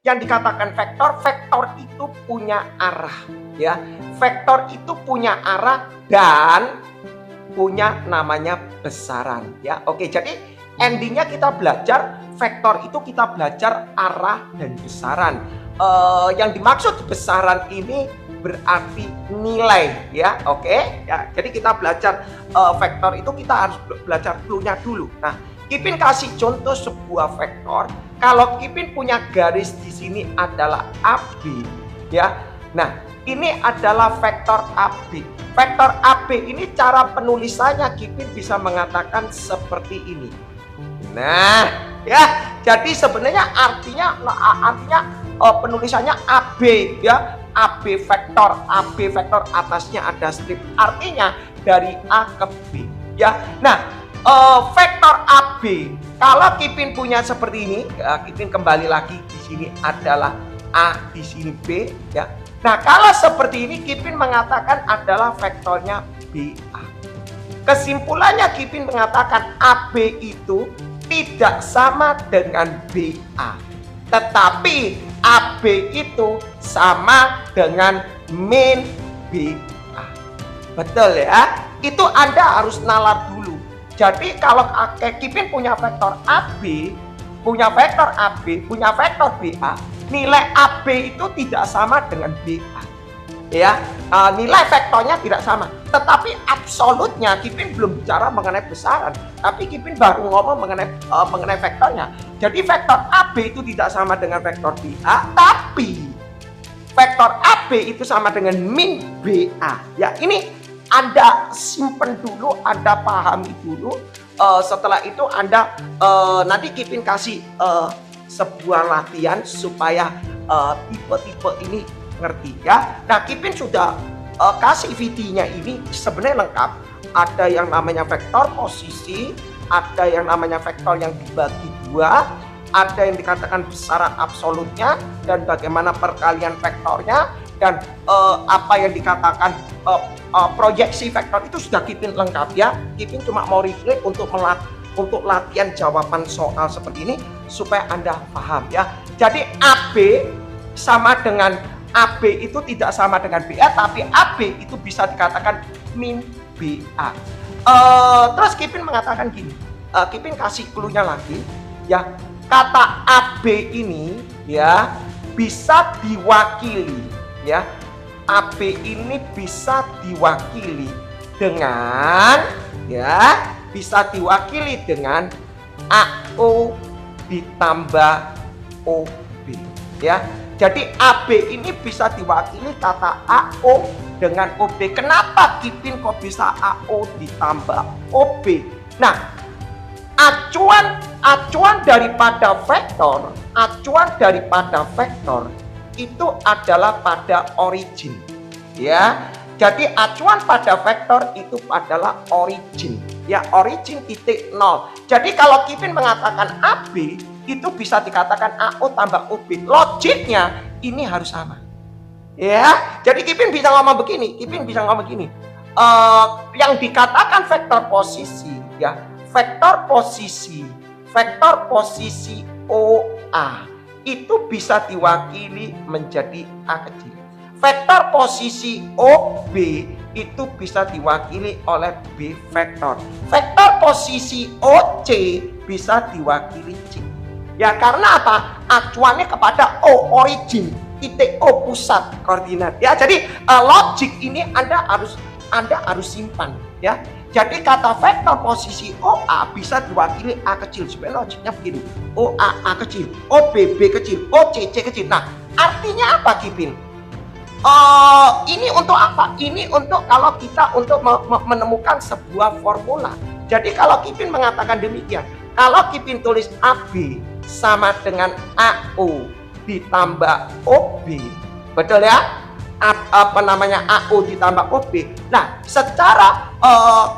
yang dikatakan vektor, vektor itu punya arah, ya. Vektor itu punya arah dan punya namanya besaran, ya. Oke, jadi endingnya kita belajar vektor itu kita belajar arah dan besaran. Yang dimaksud besaran ini berarti nilai, ya. Oke, ya. Jadi kita belajar vektor itu kita harus belajar clue-nya dulu. Nah, Kipin kasih contoh sebuah vektor. Kalau Kipin punya garis di sini adalah AB, ya. Nah, ini adalah vektor AB. Vektor AB ini cara penulisannya Kipin bisa mengatakan seperti ini. Nah, ya. Jadi sebenarnya artinya penulisannya AB, ya. AB vektor atasnya ada strip. Artinya dari A ke B, ya. Nah, vektor AB kalau Kipin punya seperti ini, ya, Kipin kembali lagi di sini adalah A, di sini B, ya. Nah, kalau seperti ini Kipin mengatakan adalah vektornya BA. Kesimpulannya Kipin mengatakan AB itu tidak sama dengan BA, tetapi AB itu sama dengan min BA. Betul, ya? Itu Anda harus nalar dulu. Jadi kalau Kipin punya vektor AB, punya vektor BA, nilai AB itu tidak sama dengan BA. Ya, nilai vektornya tidak sama. Tetapi absolutnya Kipin belum bicara mengenai besaran, tapi Kipin baru ngomong mengenai vektornya. Jadi vektor AB itu tidak sama dengan vektor BA, tapi vektor AB itu sama dengan min BA. Ya, ini Anda simpen dulu, Anda pahami dulu. Setelah itu Anda nanti Kipin kasih sebuah latihan supaya tipe-tipe ini ngerti, ya. Nah, Kipin sudah kasih VT-nya ini sebenarnya lengkap. Ada yang namanya vektor posisi, ada yang namanya vektor yang dibagi dua, ada yang dikatakan besaran absolutnya dan bagaimana perkalian vektornya, dan apa yang dikatakan proyeksi vektor itu sudah Kipin lengkap, ya. Kipin cuma mau replay untuk latihan jawaban soal seperti ini supaya Anda paham, ya. Jadi AB itu tidak sama dengan BA, tapi AB itu bisa dikatakan min BA. Terus Kipin mengatakan gini, Kipin kasih clue-nya lagi, ya. Kata AB ini, ya, bisa diwakili, ya. AB ini bisa diwakili dengan, ya, bisa diwakili dengan AO ditambah OB, ya. Jadi AB ini bisa diwakili kata AO dengan OB. Kenapa Kipin kok bisa AO ditambah OB? Nah, acuan daripada vektor itu adalah pada origin, ya. Jadi acuan pada vektor itu adalah origin, ya, origin titik 0. Jadi kalau Kipin mengatakan AB itu bisa dikatakan AO tambah OB. Logiknya ini harus sama, ya. Jadi Kipin bisa ngomong begini, yang dikatakan vektor posisi, ya, vektor posisi OA itu bisa diwakili menjadi A kecil. Vektor posisi OB itu bisa diwakili oleh B vektor. Vektor posisi OC bisa diwakili C. Ya, karena apa? Acuannya kepada O, origin, titik O, pusat koordinat. Ya, jadi logik ini Anda harus simpan, ya. Jadi kata vektor posisi OA bisa diwakili A kecil. Sebenarnya logiknya begini. OA A kecil, OB B kecil, OC C kecil. Nah, artinya apa, Kipin? Ini untuk apa? Ini untuk kalau kita untuk menemukan sebuah formula. Jadi kalau Kipin mengatakan demikian, kalau Kipin tulis AB sama dengan AO ditambah OB, betul, ya? AO ditambah OB. Nah, secara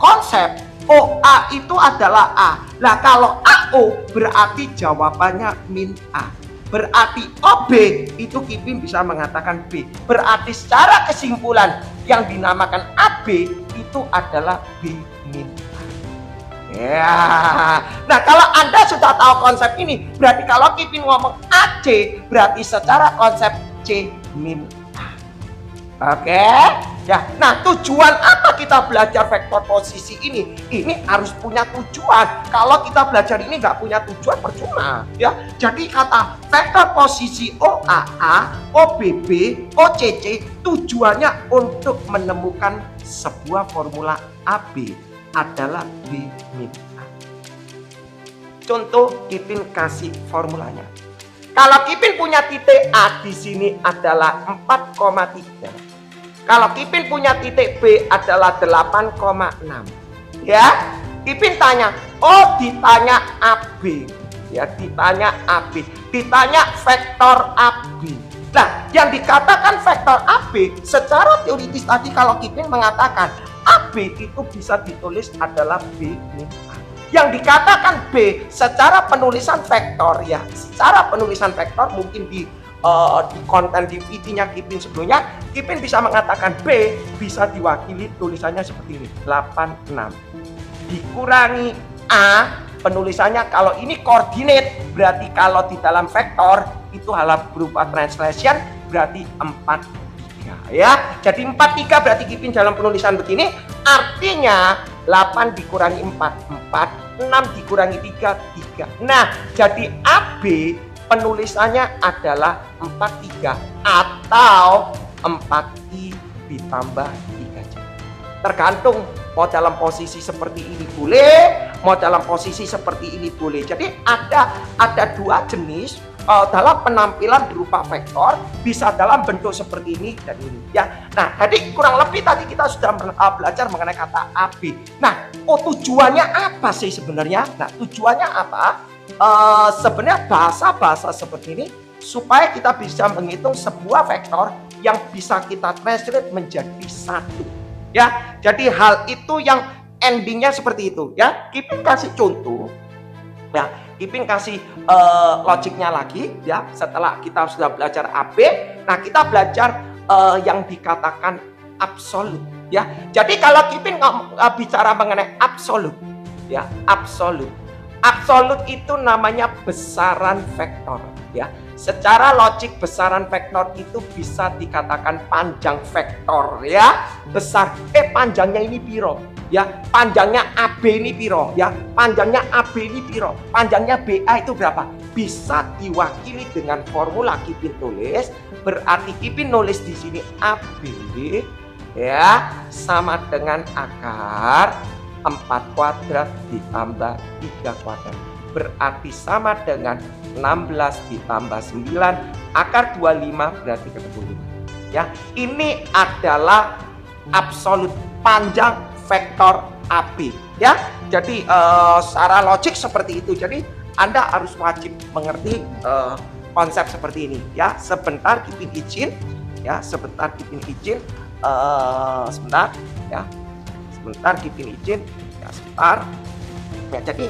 konsep OA itu adalah A. Nah, kalau AO berarti jawabannya min A. Berarti OB itu Kipin bisa mengatakan B. Berarti secara kesimpulan yang dinamakan AB itu adalah B min A. Ya, nah kalau Anda sudah tahu konsep ini, berarti kalau Kipin ngomong AC, berarti secara konsep C min A. Oke, ya. Nah, tujuan apa kita belajar vektor posisi ini? Ini harus punya tujuan. Kalau kita belajar ini nggak punya tujuan, percuma. Ya, jadi kata vektor posisi OAA, OBB, OCC, tujuannya untuk menemukan sebuah formula AB adalah B min A. Contoh, Kipin kasih formulanya. Kalau Kipin punya titik A di sini adalah 4,3. Kalau Kipin punya titik B adalah 8,6. Ya, Kipin tanya, oh ditanya AB. Ya, ditanya AB. Ditanya vektor AB. Nah, yang dikatakan vektor AB secara teoritis tadi kalau Kipin mengatakan AB itu bisa ditulis adalah B min A. Yang dikatakan B secara penulisan vektor, ya, secara penulisan vektor mungkin di konten DVD-nya Kipin sebelumnya, Kipin bisa mengatakan B bisa diwakili tulisannya seperti ini, 86 dikurangi A, penulisannya kalau ini koordinat, berarti kalau di dalam vektor itu hanya berupa translation, berarti 43 ya. Jadi 43 berarti Kipin dalam penulisan begini, artinya 8 dikurangi 4, 4, 6 dikurangi 3, 3. Nah, jadi AB penulisannya adalah 43 atau 4I ditambah 3J. Tergantung mau dalam posisi seperti ini boleh, mau dalam posisi seperti ini boleh. Jadi ada dua jenis dalam penampilan berupa vektor, bisa dalam bentuk seperti ini dan ini ya. Nah, jadi kurang lebih tadi kita sudah belajar mengenai kata AB. Nah, tujuannya apa sih sebenarnya? Nah, tujuannya apa? Sebenarnya bahasa seperti ini supaya kita bisa menghitung sebuah vektor yang bisa kita translate menjadi satu ya. Jadi hal itu yang endingnya seperti itu ya. Kipin kasih contoh ya, Kipin kasih logiknya lagi ya. Setelah kita sudah belajar AB, nah kita belajar yang dikatakan absolut ya. Jadi kalau Kipin bicara mengenai absolut ya, absolut itu namanya besaran vektor ya. Secara logik besaran vektor itu bisa dikatakan panjang vektor ya. Besar panjangnya ini piro ya, panjangnya AB ini piro ya, panjangnya AB ini piro, panjangnya BA itu berapa, bisa diwakili dengan formula Kipin tulis. Berarti Kipin nulis di sini AB ya sama dengan akar 4 kuadrat ditambah 3 kuadrat, berarti sama dengan 16 ditambah 9 akar 25 berarti ketemu 5 ya. Ini adalah absolut panjang vektor AB ya. Jadi secara logik seperti itu. Jadi Anda harus wajib mengerti konsep seperti ini ya. Sebentar Kipin izin ya, sebentar Kipin izin sebentar ya. Sebentar Kipin izin ya, sebentar ya. Jadi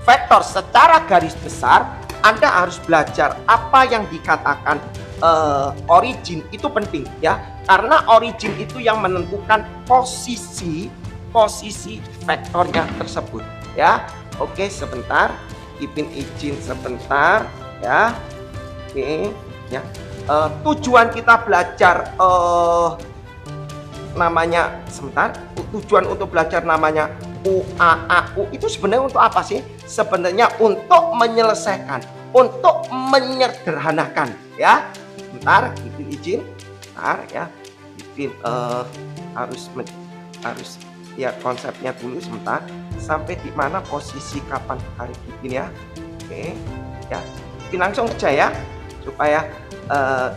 vektor secara garis besar Anda harus belajar apa yang dikatakan origin, itu penting ya, karena origin itu yang menentukan posisi vektornya tersebut ya. Oke, sebentar Kipin izin sebentar ya. Oke ya, tujuan kita belajar namanya sebentar, tujuan untuk belajar namanya UAAU itu sebenarnya untuk apa sih? Sebenarnya untuk menyelesaikan, untuk menyederhanakan ya. Bentar Kipin izin, bentar ya. Kipin harus ya konsepnya dulu sebentar, sampai di mana posisi kapan hari Kipin ya. Oke ya, Kipin langsung aja ya supaya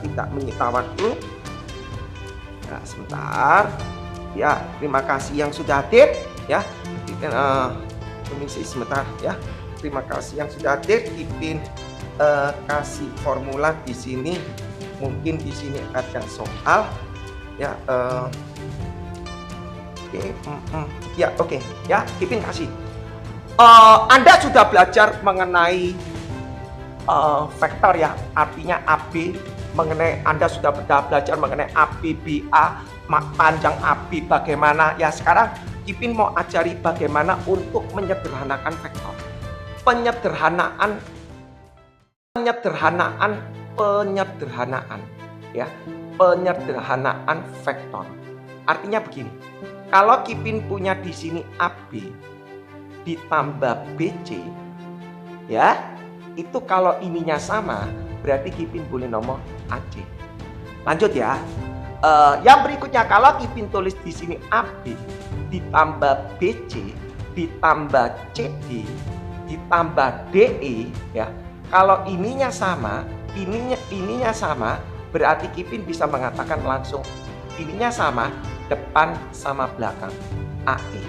tidak menyita waktu. Nah, sebentar ya, terima kasih yang sudah hadir ya. Kipin permisi sebentar ya, terima kasih yang sudah hadir. Kipin kasih formula di sini, mungkin di sini ada soal ya. Ya oke ya, Kipin kasih. Anda sudah belajar mengenai vektor ya, artinya AB, mengenai Anda sudah belajar mengenai AB BA, panjang AB bagaimana ya. Sekarang Kipin mau ajari bagaimana untuk menyederhanakan vektor. Penyederhanaan ya. Penyederhanaan vektor. Artinya begini. Kalau Kipin punya di sini AB ditambah BC, ya, itu kalau ininya sama, berarti Kipin boleh nomor AC. Lanjut ya. Yang berikutnya, kalau Kipin tulis di sini AB ditambah BC ditambah CD ditambah DE, ya. Kalau ininya sama, ininya sama, berarti Kipin bisa mengatakan langsung ininya sama, depan sama belakang, AE,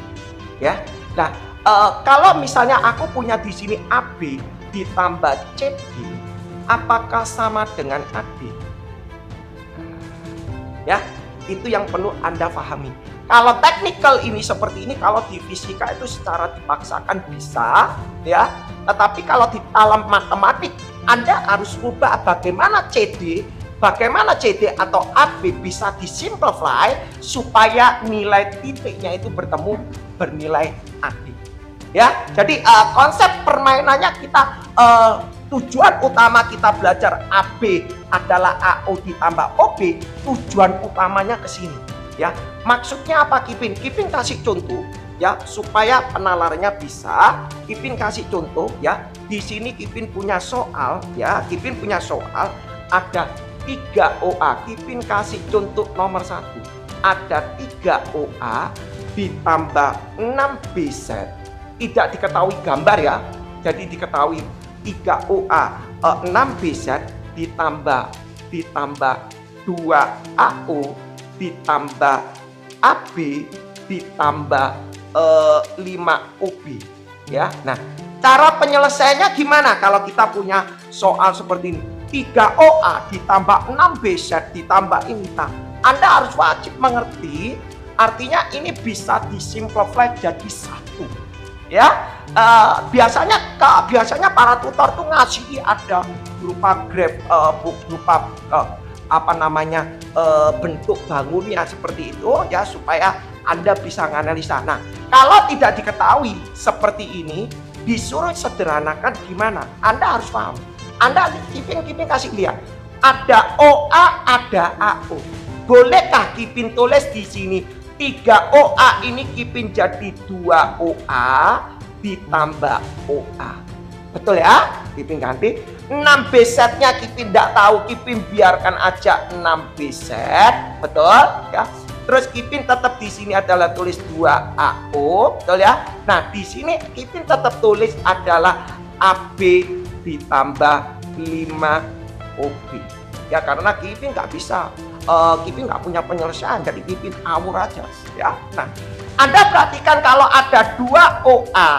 ya. Nah, kalau misalnya aku punya di sini AB ditambah CD, apakah sama dengan AD? Ya, itu yang perlu Anda pahami. Kalau technical ini seperti ini, kalau di fisika itu secara dipaksakan bisa, ya. Tetapi kalau di dalam matematik, Anda harus ubah bagaimana CD atau AB bisa disimplify supaya nilai titiknya itu bertemu bernilai AD. Ya, jadi konsep permainannya kita tujuan utama kita belajar AB adalah AO ditambah OB, tujuan utamanya ke sini, ya. Maksudnya apa, Kipin? Kipin kasih contoh, ya, supaya penalarannya bisa. Kipin kasih contoh, ya. Di sini Kipin punya soal, ya. Kipin punya soal ada 3 OA. Kipin kasih contoh nomor 1. Ada 3 OA ditambah 6 BZ. Tidak diketahui gambar, ya. Jadi diketahui 3 OA 6 BZ ditambah 2 AO ditambah AB ditambah 5 OB, ya. Nah, cara penyelesaiannya gimana kalau kita punya soal seperti ini? 3 OA ditambah 6 BZ ditambah ini. Nah, Anda harus wajib mengerti, artinya ini bisa disimplify jadi 1, ya. Biasanya para tutor tuh ngasih ada berupa graf, berupa bentuk bangunnya seperti itu, ya, supaya Anda bisa menganalisa. Nah, kalau tidak diketahui seperti ini, disuruh sederhanakan gimana? Anda harus paham. Anda Kipin kasih lihat, ada OA, ada AO. Bolehkah Kipin tulis di sini 3 OA ini Kipin jadi 2 OA ditambah OA? Betul ya? Kipin ganti 6 BZ-nya Kipin tidak tahu, Kipin biarkan aja 6 BZ, betul ya. Terus Kipin tetap di sini adalah tulis 2 AO, betul ya. Nah, di sini Kipin tetap tulis adalah AB ditambah 5 OB. Ya, karena Kipin nggak bisa, Kipin nggak punya penyelesaian, jadi Kipin awur aja, ya. Nah, Anda perhatikan kalau ada 2 OA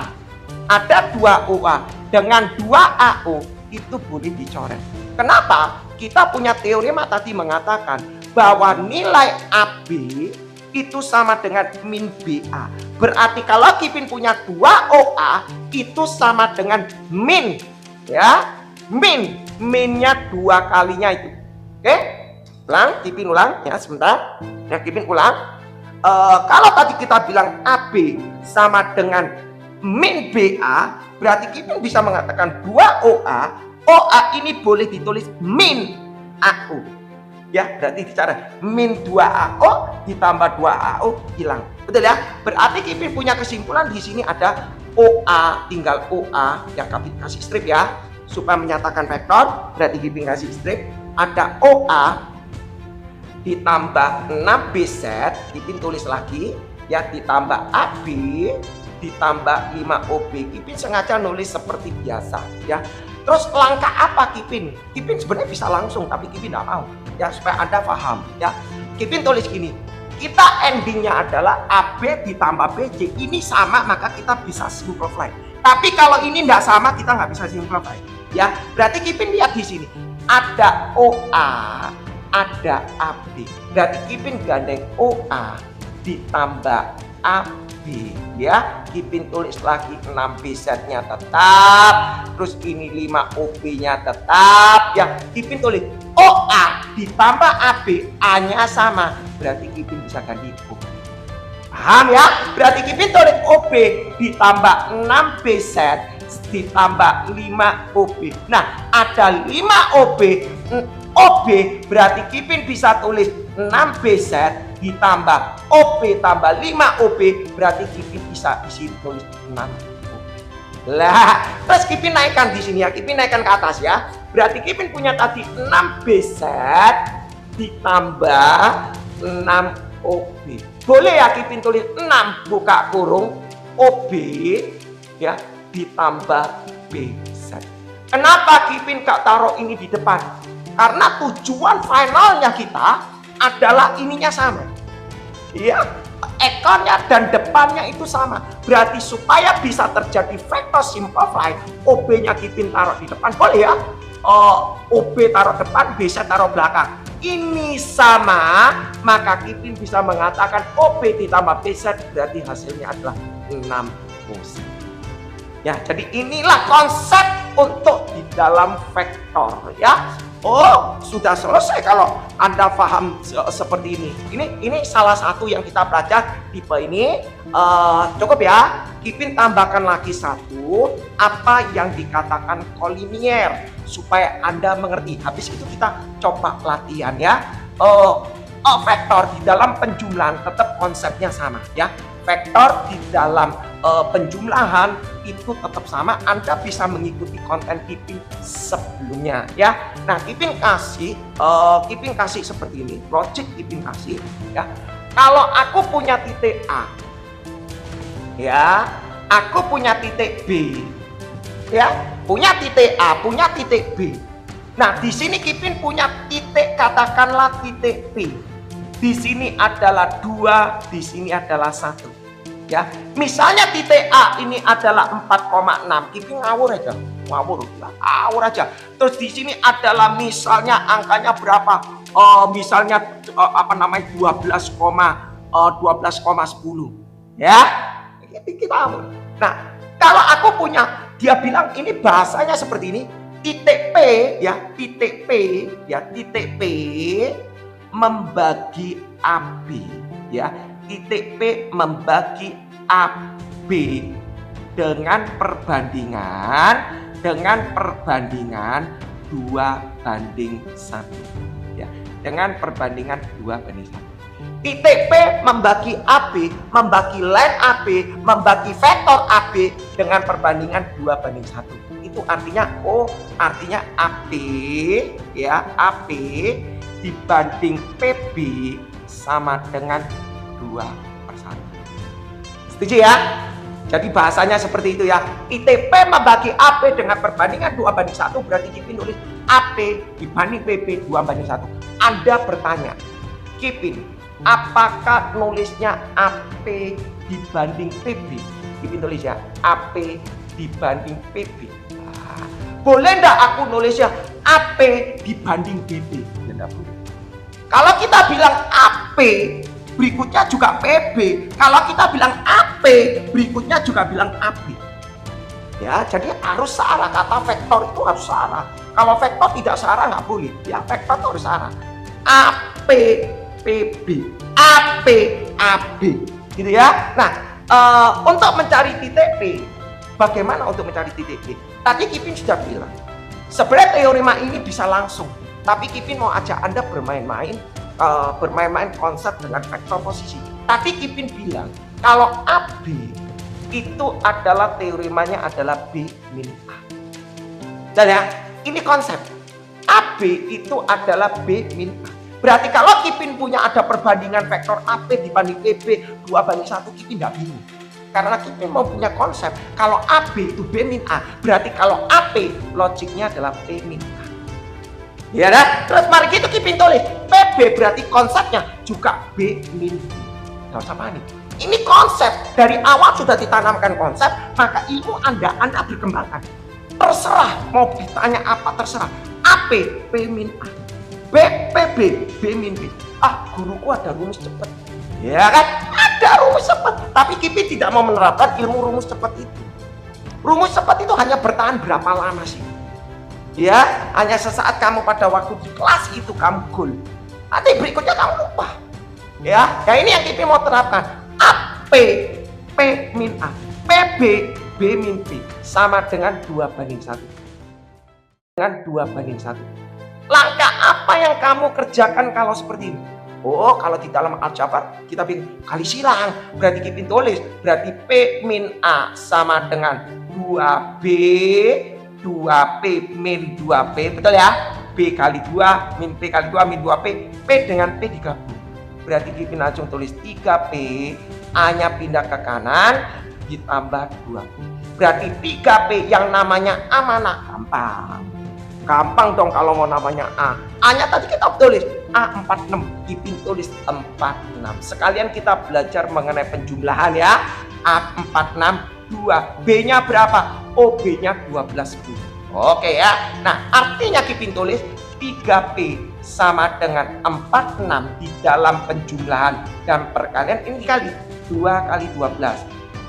dengan 2 AO itu boleh dicoret. Kenapa? Kita punya teorema tadi mengatakan bahwa nilai AB itu sama dengan min BA. Berarti kalau Kipin punya 2 OA itu sama dengan min, ya, minnya 2 kalinya itu. Oke, Kipin ulang ya sebentar. Ya, Kipin ulang. Kalau tadi kita bilang AB sama dengan min BA, berarti Kipin bisa mengatakan 2 OA ini boleh ditulis min AO. Ya, berarti bicara min 2 AO ditambah 2 AO hilang. Betul ya? Berarti Kipin punya kesimpulan di sini ada OA tinggal OA, yang Kipin kasih strip ya, supaya menyatakan vektor. Berarti Kipin kasih strip ada OA ditambah 6 BZ, Kipin tulis lagi ya, ditambah AB ditambah 5 OB. Kipin sengaja nulis seperti biasa ya. Terus langkah apa Kipin? Kipin sebenarnya bisa langsung, tapi Kipin tidak mau ya, supaya Anda paham ya. Kipin tulis gini, kita endingnya adalah AB ditambah BC, ini sama maka kita bisa simplify. Tapi kalau ini tidak sama kita nggak bisa simplify ya. Berarti Kipin lihat di sini ada OA, ada AB. Berarti Kipin gandeng OA ditambah AB ya. Kipin tulis lagi 6 BZ-nya tetap, terus ini 5 OB-nya tetap ya. Kipin tulis OA ditambah AB, A-nya sama, berarti Kipin bisa ganti OB. Paham ya? Berarti Kipin tulis OB ditambah 6BZ ditambah 5OB. Nah, ada 5OB. OB berarti Kipin bisa tulis 6BZ ditambah OB tambah 5OB, berarti Kipin bisa isi tulis 6OB. Lah, terus Kipin naikkan di sini ya, Kipin naikkan ke atas ya. Berarti Kipin punya tadi 6BZ ditambah 6OB. Boleh ya Kipin tulis 6 buka kurung OB ya ditambah BZ. Kenapa Kipin gak taruh ini di depan? Karena tujuan finalnya kita adalah ininya sama. Ya, ekornya dan depannya itu sama. Berarti supaya bisa terjadi vector simplify, OB-nya Kipin taruh di depan. Boleh ya? OB taruh depan, BZ taruh belakang. Ini sama, maka Kipin bisa mengatakan OB ditambah BZ berarti hasilnya adalah 6OZ. Ya, jadi inilah konsep untuk di dalam vektor ya. Oh, sudah selesai kalau Anda paham seperti ini. Ini salah satu yang kita belajar tipe ini. Cukup ya. Kipin tambahkan lagi satu apa yang dikatakan kolinier supaya Anda mengerti. Habis itu kita coba latihan ya. Vektor di dalam penjumlahan tetap konsepnya sama ya. Vektor di dalam penjumlahan itu tetap sama. Anda bisa mengikuti konten Kipin sebelumnya ya. Nah, Kipin kasih seperti ini. Logic Kipin kasih ya. Kalau aku punya titik A ya, aku punya titik B ya, punya titik A, punya titik B. Nah, di sini Kipin punya titik, katakanlah titik P. Di sini adalah 2, di sini adalah 1. Ya, misalnya titik A ini adalah 4,6. Kipin ngawur aja. Terus di sini adalah misalnya angkanya berapa? Misalnya 12,10. Ya. Kita ngawur. Nah, kalau aku punya, dia bilang ini bahasanya seperti ini. Titik P ya, titik P membagi AB ya. Titik P membagi AB dengan perbandingan 2:1 ya, dengan perbandingan 2:1. Titik P membagi AB, membagi line AB, membagi vektor AB dengan perbandingan 2:1. Itu artinya artinya AB ya, AB dibanding PB sama dengan 2/1. Setuju ya? Jadi bahasanya seperti itu ya. Titik P membagi AB dengan perbandingan 2:1, berarti Kipin tulis AB dibanding PB 2:1. Anda bertanya, Kipin, apakah nulisnya AP dibanding PB? Kipin tulis ya, AP dibanding PB. Boleh enggak aku nulisnya AP dibanding BB? Enggak boleh. Kalau kita bilang AP, berikutnya juga PB. Kalau kita bilang AP, berikutnya juga bilang AB. Ya, jadi harus searah. Kata vektor itu harus searah. Kalau vektor tidak searah nggak boleh. Ya, vektor itu harus searah. AP, PB, AP, AB. Gitu ya. Nah, untuk mencari titik P, bagaimana untuk mencari titik P? Tadi Kipin sudah bilang, sebenarnya teorema ini bisa langsung. Tapi Kipin mau ajak Anda bermain-main konsep dengan vektor posisi. Tadi Kipin bilang kalau AB itu adalah teoremanya adalah B min A. Dan ya, ini konsep. AB itu adalah B min A. Berarti kalau Kipin punya ada perbandingan vektor AB dibanding PB 2:1, Kipin tidak bingung. Karena Kipin mau punya konsep kalau AB itu B min A, berarti kalau AP logiknya adalah P min A. Ya kan? Terus mari kita Kipin tulis PB berarti konsepnya juga B min B. Gak usah panik. Ini konsep dari awal sudah ditanamkan konsep, maka ilmu Anda berkembangkan. Terserah mau ditanya apa terserah. AP P min A, B PB B min B. Guruku ada rumus cepat. Ya kan? Ada rumus cepat. Tapi Kipin tidak mau menerapkan ilmu rumus cepat itu. Rumus cepat itu hanya bertahan berapa lama sih? Ya, hanya sesaat kamu pada waktu di kelas itu kamu goal. Nanti berikutnya kamu lupa. Ya ini yang Kipin mau terapkan. AP P min A. PB, B min P sama dengan 2:1. Dengan 2:1. Langkah apa yang kamu kerjakan kalau seperti ini? Oh, kalau di dalam aljabar kita bikin kali silang, berarti kita tulis, berarti P min A sama dengan 2B, 2P min 2P, betul ya? B kali 2, min P kali 2, min 2P, P dengan P digabung. Berarti kita langsung tulis 3P, A-nya pindah ke kanan, ditambah 2P. Berarti 3P yang namanya A mana? Gampang. Gampang dong kalau mau namanya A. A-nya tadi kita tulis A46, Ipin tulis 46. Sekalian kita belajar mengenai penjumlahan ya. A46, 2. B-nya berapa? Oh, B-nya 12. Oke ya. Nah, artinya Ipin tulis 3P sama dengan 46 di dalam penjumlahan dan perkalian ini kali 2 kali 12.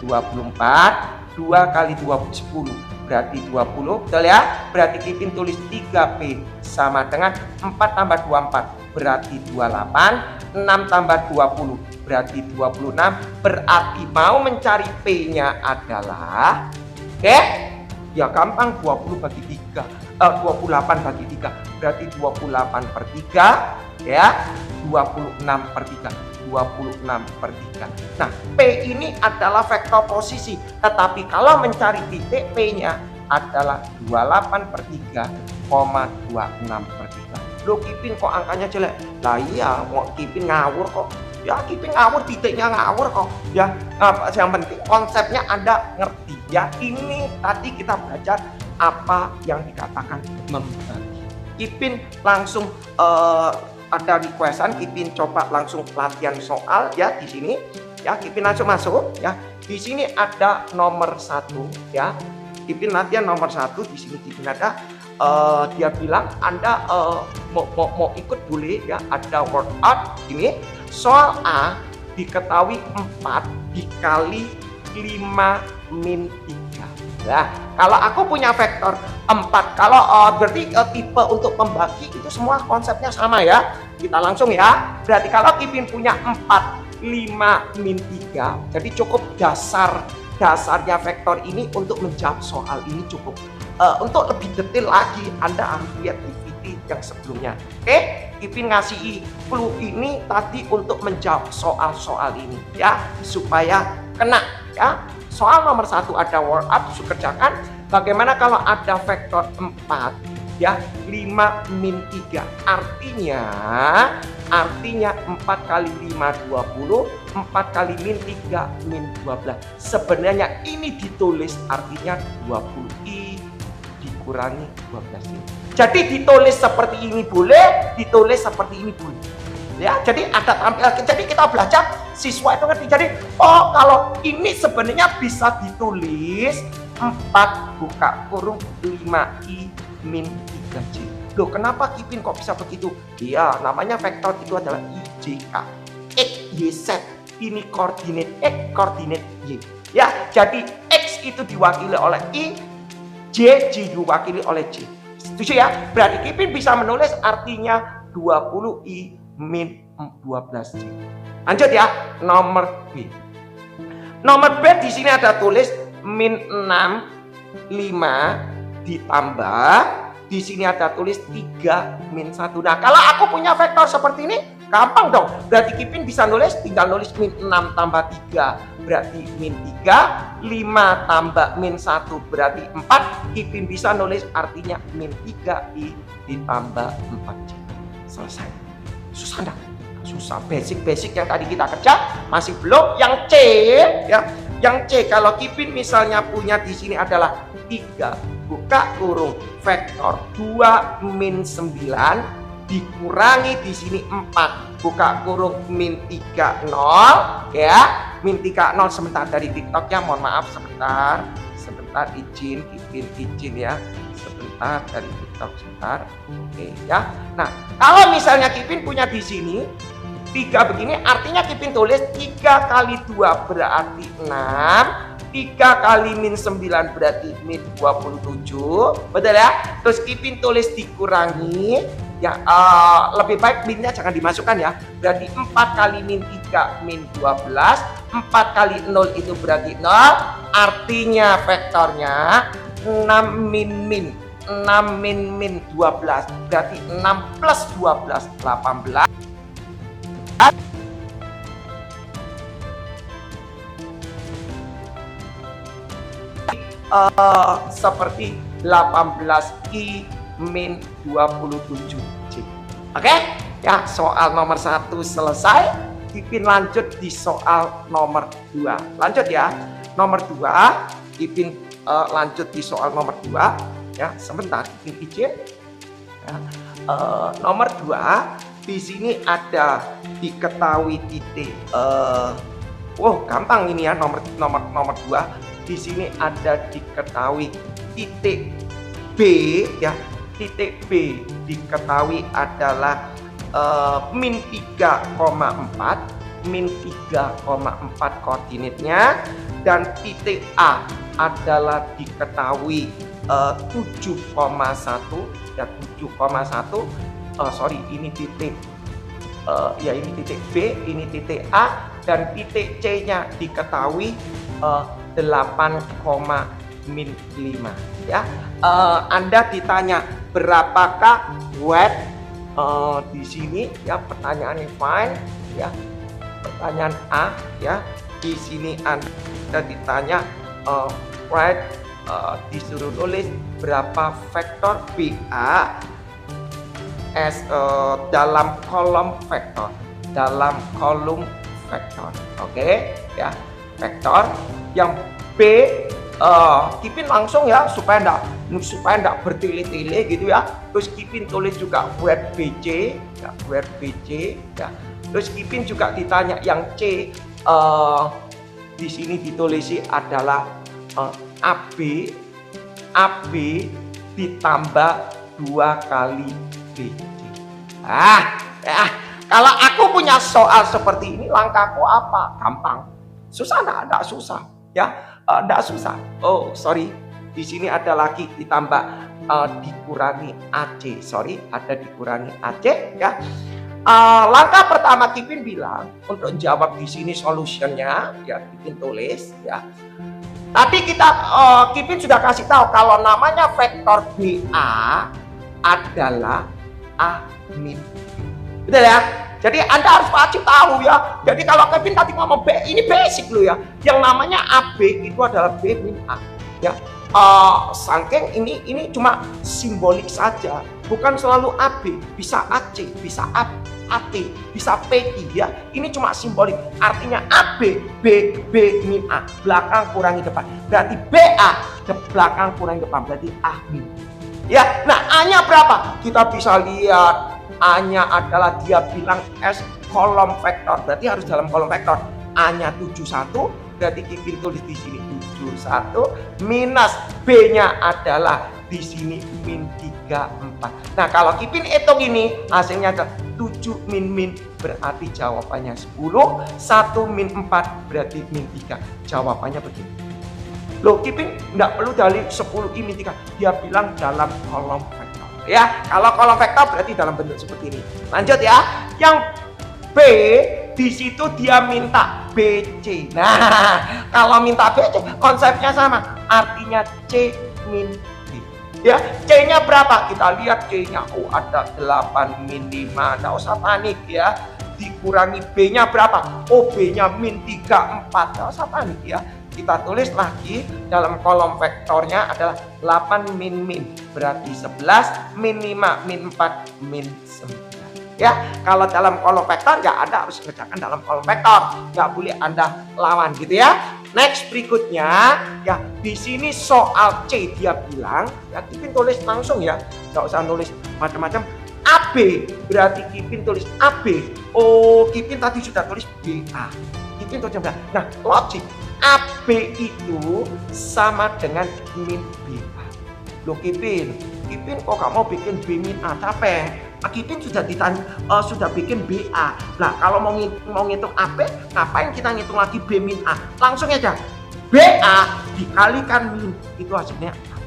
24, 2 kali 10. Berarti 20, betul ya? Berarti Ipin tulis 3P sama dengan 4 tambah 24 berarti 28, 6 tambah 20 berarti 26. Berarti mau mencari P-nya adalah ya gampang, 20 bagi 3, 28 bagi 3 berarti 28/3 ya, 26/3. 26/3. Nah, P ini adalah vektor posisi, tetapi kalau mencari titik P-nya adalah 28/3, 26/3. Loh, Ipin kok angkanya jelek? Lah iya, mau Ipin ngawur kok. Ya, Ipin ngawur, titiknya ngawur kok. Ya, yang penting konsepnya Anda ngerti. Ya, ini tadi kita belajar apa yang dikatakan membagi. Ipin langsung ada requestan, Ipin coba langsung latihan soal ya di sini. Ya, Ipin langsung masuk ya. Di sini ada nomor 1 ya. Ipin latihan nomor 1 di sini Ipin ada dia bilang Anda mau ikut boleh ya. Ada workout ini. Soal A diketahui 4 dikali 5 min 3. Nah, kalau aku punya vektor 4, kalau berarti tipe untuk membagi itu semua konsepnya sama ya. Kita langsung ya. Berarti kalau Ipin punya 4, 5 min 3, jadi cukup dasarnya vektor ini untuk menjawab soal ini cukup. Untuk lebih detail lagi Anda harus lihat di video yang sebelumnya. Oke, Ipin ngasih clue ini tadi untuk menjawab soal-soal ini ya, supaya kena ya. Soal nomor 1 ada workout, kerjakan. Bagaimana kalau ada vektor 4 ya, 5 min 3. Artinya 4 kali 5 20, 4 kali min 3 min 12. Sebenarnya ini ditulis artinya 20i dikurangi 12i. Jadi ditulis seperti ini boleh, ditulis seperti ini boleh. Ya, jadi ada tampil. Jadi kita belajar siswa itu ngerti. Jadi kalau ini sebenarnya bisa ditulis 4 buka kurung 5i min 3j. Loh, kenapa Ipin kok bisa begitu? Iya, namanya vektor itu adalah IJK. X, Y, Z. Ini koordinat X, koordinat Y. Ya, jadi X itu diwakili oleh I, J diwakili oleh J. Setuju ya? Berarti Ipin bisa menulis artinya 20i min 12j. Lanjut ya, nomor B. Nomor B di sini ada tulis min 6, 5 ditambah di sini ada tulis 3 min 1. Nah, kalau aku punya vektor seperti ini, gampang dong. Berarti Ipin bisa nulis, tinggal nulis min 6 tambah 3 berarti min 3, 5 tambah min 1 berarti 4. Ipin bisa nulis artinya min 3i ditambah 4j. Selesai. Susah enggak? Susah. Basic yang tadi kita kerja masih belum. Yang C ya. Yang C kalau Ipin misalnya punya di sini adalah 3 buka kurung vektor 2 min 9 dikurangi di sini 4 buka kurung min 3 0 ya. Min 3 0 sebentar dari TikToknya, mohon maaf sebentar izin ya. Sebentar dari TikTok sebentar. Oke ya. Nah, kalau misalnya Ipin punya di sini 3 begini, artinya Ipin tulis 3 kali 2 berarti 6, 3 kali min 9 berarti min 27, betul ya? Terus Ipin tulis dikurangi Ya, lebih baik minnya jangan dimasukkan ya. Berarti 4 kali min 3 min 12. 4 kali 0 itu berarti 0. Artinya vektornya 6 min min. 6 min min 12. Berarti 6 plus 12 18. Seperti 18i min 27J. Oke? Ya, soal nomor 1 selesai. Ipin lanjut di soal nomor 2. Lanjut ya. Nomor 2, Ipin lanjut di soal nomor 2. Ya, sebentar Ipin izin. Ya, nomor 2, di sini ada diketahui titik. Wow, gampang ini ya nomor 2. Di sini ada diketahui titik B ya. Titik B diketahui adalah min 3,4, min 3,4 koordinatnya, dan titik A adalah diketahui 7,1 ya. 7,1 sorry, ini titik ya, ini titik B, ini titik A, dan titik C nya diketahui 8,5 ya. Anda ditanya berapakah weight di sini ya, pertanyaannya fine ya. Pertanyaan A ya, di sini Anda ditanya weight, disuruh nulis berapa vektor BA dalam kolom vektor, oke ya. Vektor yang B, Kipin langsung ya, supaya enggak bertele-tele gitu ya. Terus Kipin tulis juga weight BC ya, weight BC ya. Terus Kipin juga ditanya yang C, di sini ditulisi adalah AB ditambah 2 kali BC. Kalau aku punya soal seperti ini, langkahku apa? Gampang. Susah enggak susah ya, enggak susah. Oh sorry, di sini ada lagi ditambah dikurangi AC. Sorry, ada dikurangi AC ya. Langkah pertama Kipin bilang untuk jawab di sini solutionnya ya, Kipin tulis ya. Tadi Kipin sudah kasih tahu kalau namanya vektor BA adalah A min. Betul ya? Jadi Anda harus wajib tahu ya. Jadi kalau Kevin tadi ngomong B, ini basic loh ya. Yang namanya AB itu adalah B min A ya. Saking ini cuma simbolik saja, bukan selalu AB, bisa AC, bisa AT, bisa PT ya. Ini cuma simbolik. Artinya AB, B min A, belakang kurangi depan. Berarti BA, belakang kurangi depan, berarti A min. Ya, nah A-nya berapa? Kita bisa lihat. A-nya adalah dia bilang S kolom vektor, berarti harus dalam kolom vektor. A-nya 71, berarti Kipin tulis di sini 71 minus B-nya adalah di sini min 34. Nah, kalau Kipin hitung ini hasilnya adalah 7 min berarti jawabannya 10, 1 min 4 berarti min 3. Jawabannya begini. Loh, Kipin enggak perlu dari 10 min 3, dia bilang dalam kolom vektor. Ya, kalau kolom vektor berarti dalam bentuk seperti ini. Lanjut ya. Yang B di situ dia minta BC. Nah, kalau minta BC konsepnya sama. Artinya C min B. Ya, C-nya berapa? Kita lihat C-nya. Oh, ada 8 min 5. Enggak usah panik ya. Dikurangi B-nya berapa? Oh, B-nya min 34. Enggak usah panik ya. Kita tulis lagi dalam kolom vektornya adalah 8 min berarti 11, min 5, min 4, min 9. Ya, kalau dalam kolom vektor ya Anda harus kerjakan dalam kolom vektor, nggak boleh Anda lawan gitu ya. Next berikutnya ya, di sini soal C dia bilang ya, Kipin tulis langsung ya, nggak usah nulis macam-macam. AB berarti Kipin tulis AB. Oh, Kipin tadi sudah tulis BA. Kipin tulis BA. Nah, logik. AB itu sama dengan min BA. Loh Kipin kok gak mau bikin B min A, capek. Kipin sudah bikin BA. Nah, kalau mau ngitung AB, ngapain kita ngitung lagi B min A? Langsung aja BA dikalikan min, itu hasilnya A.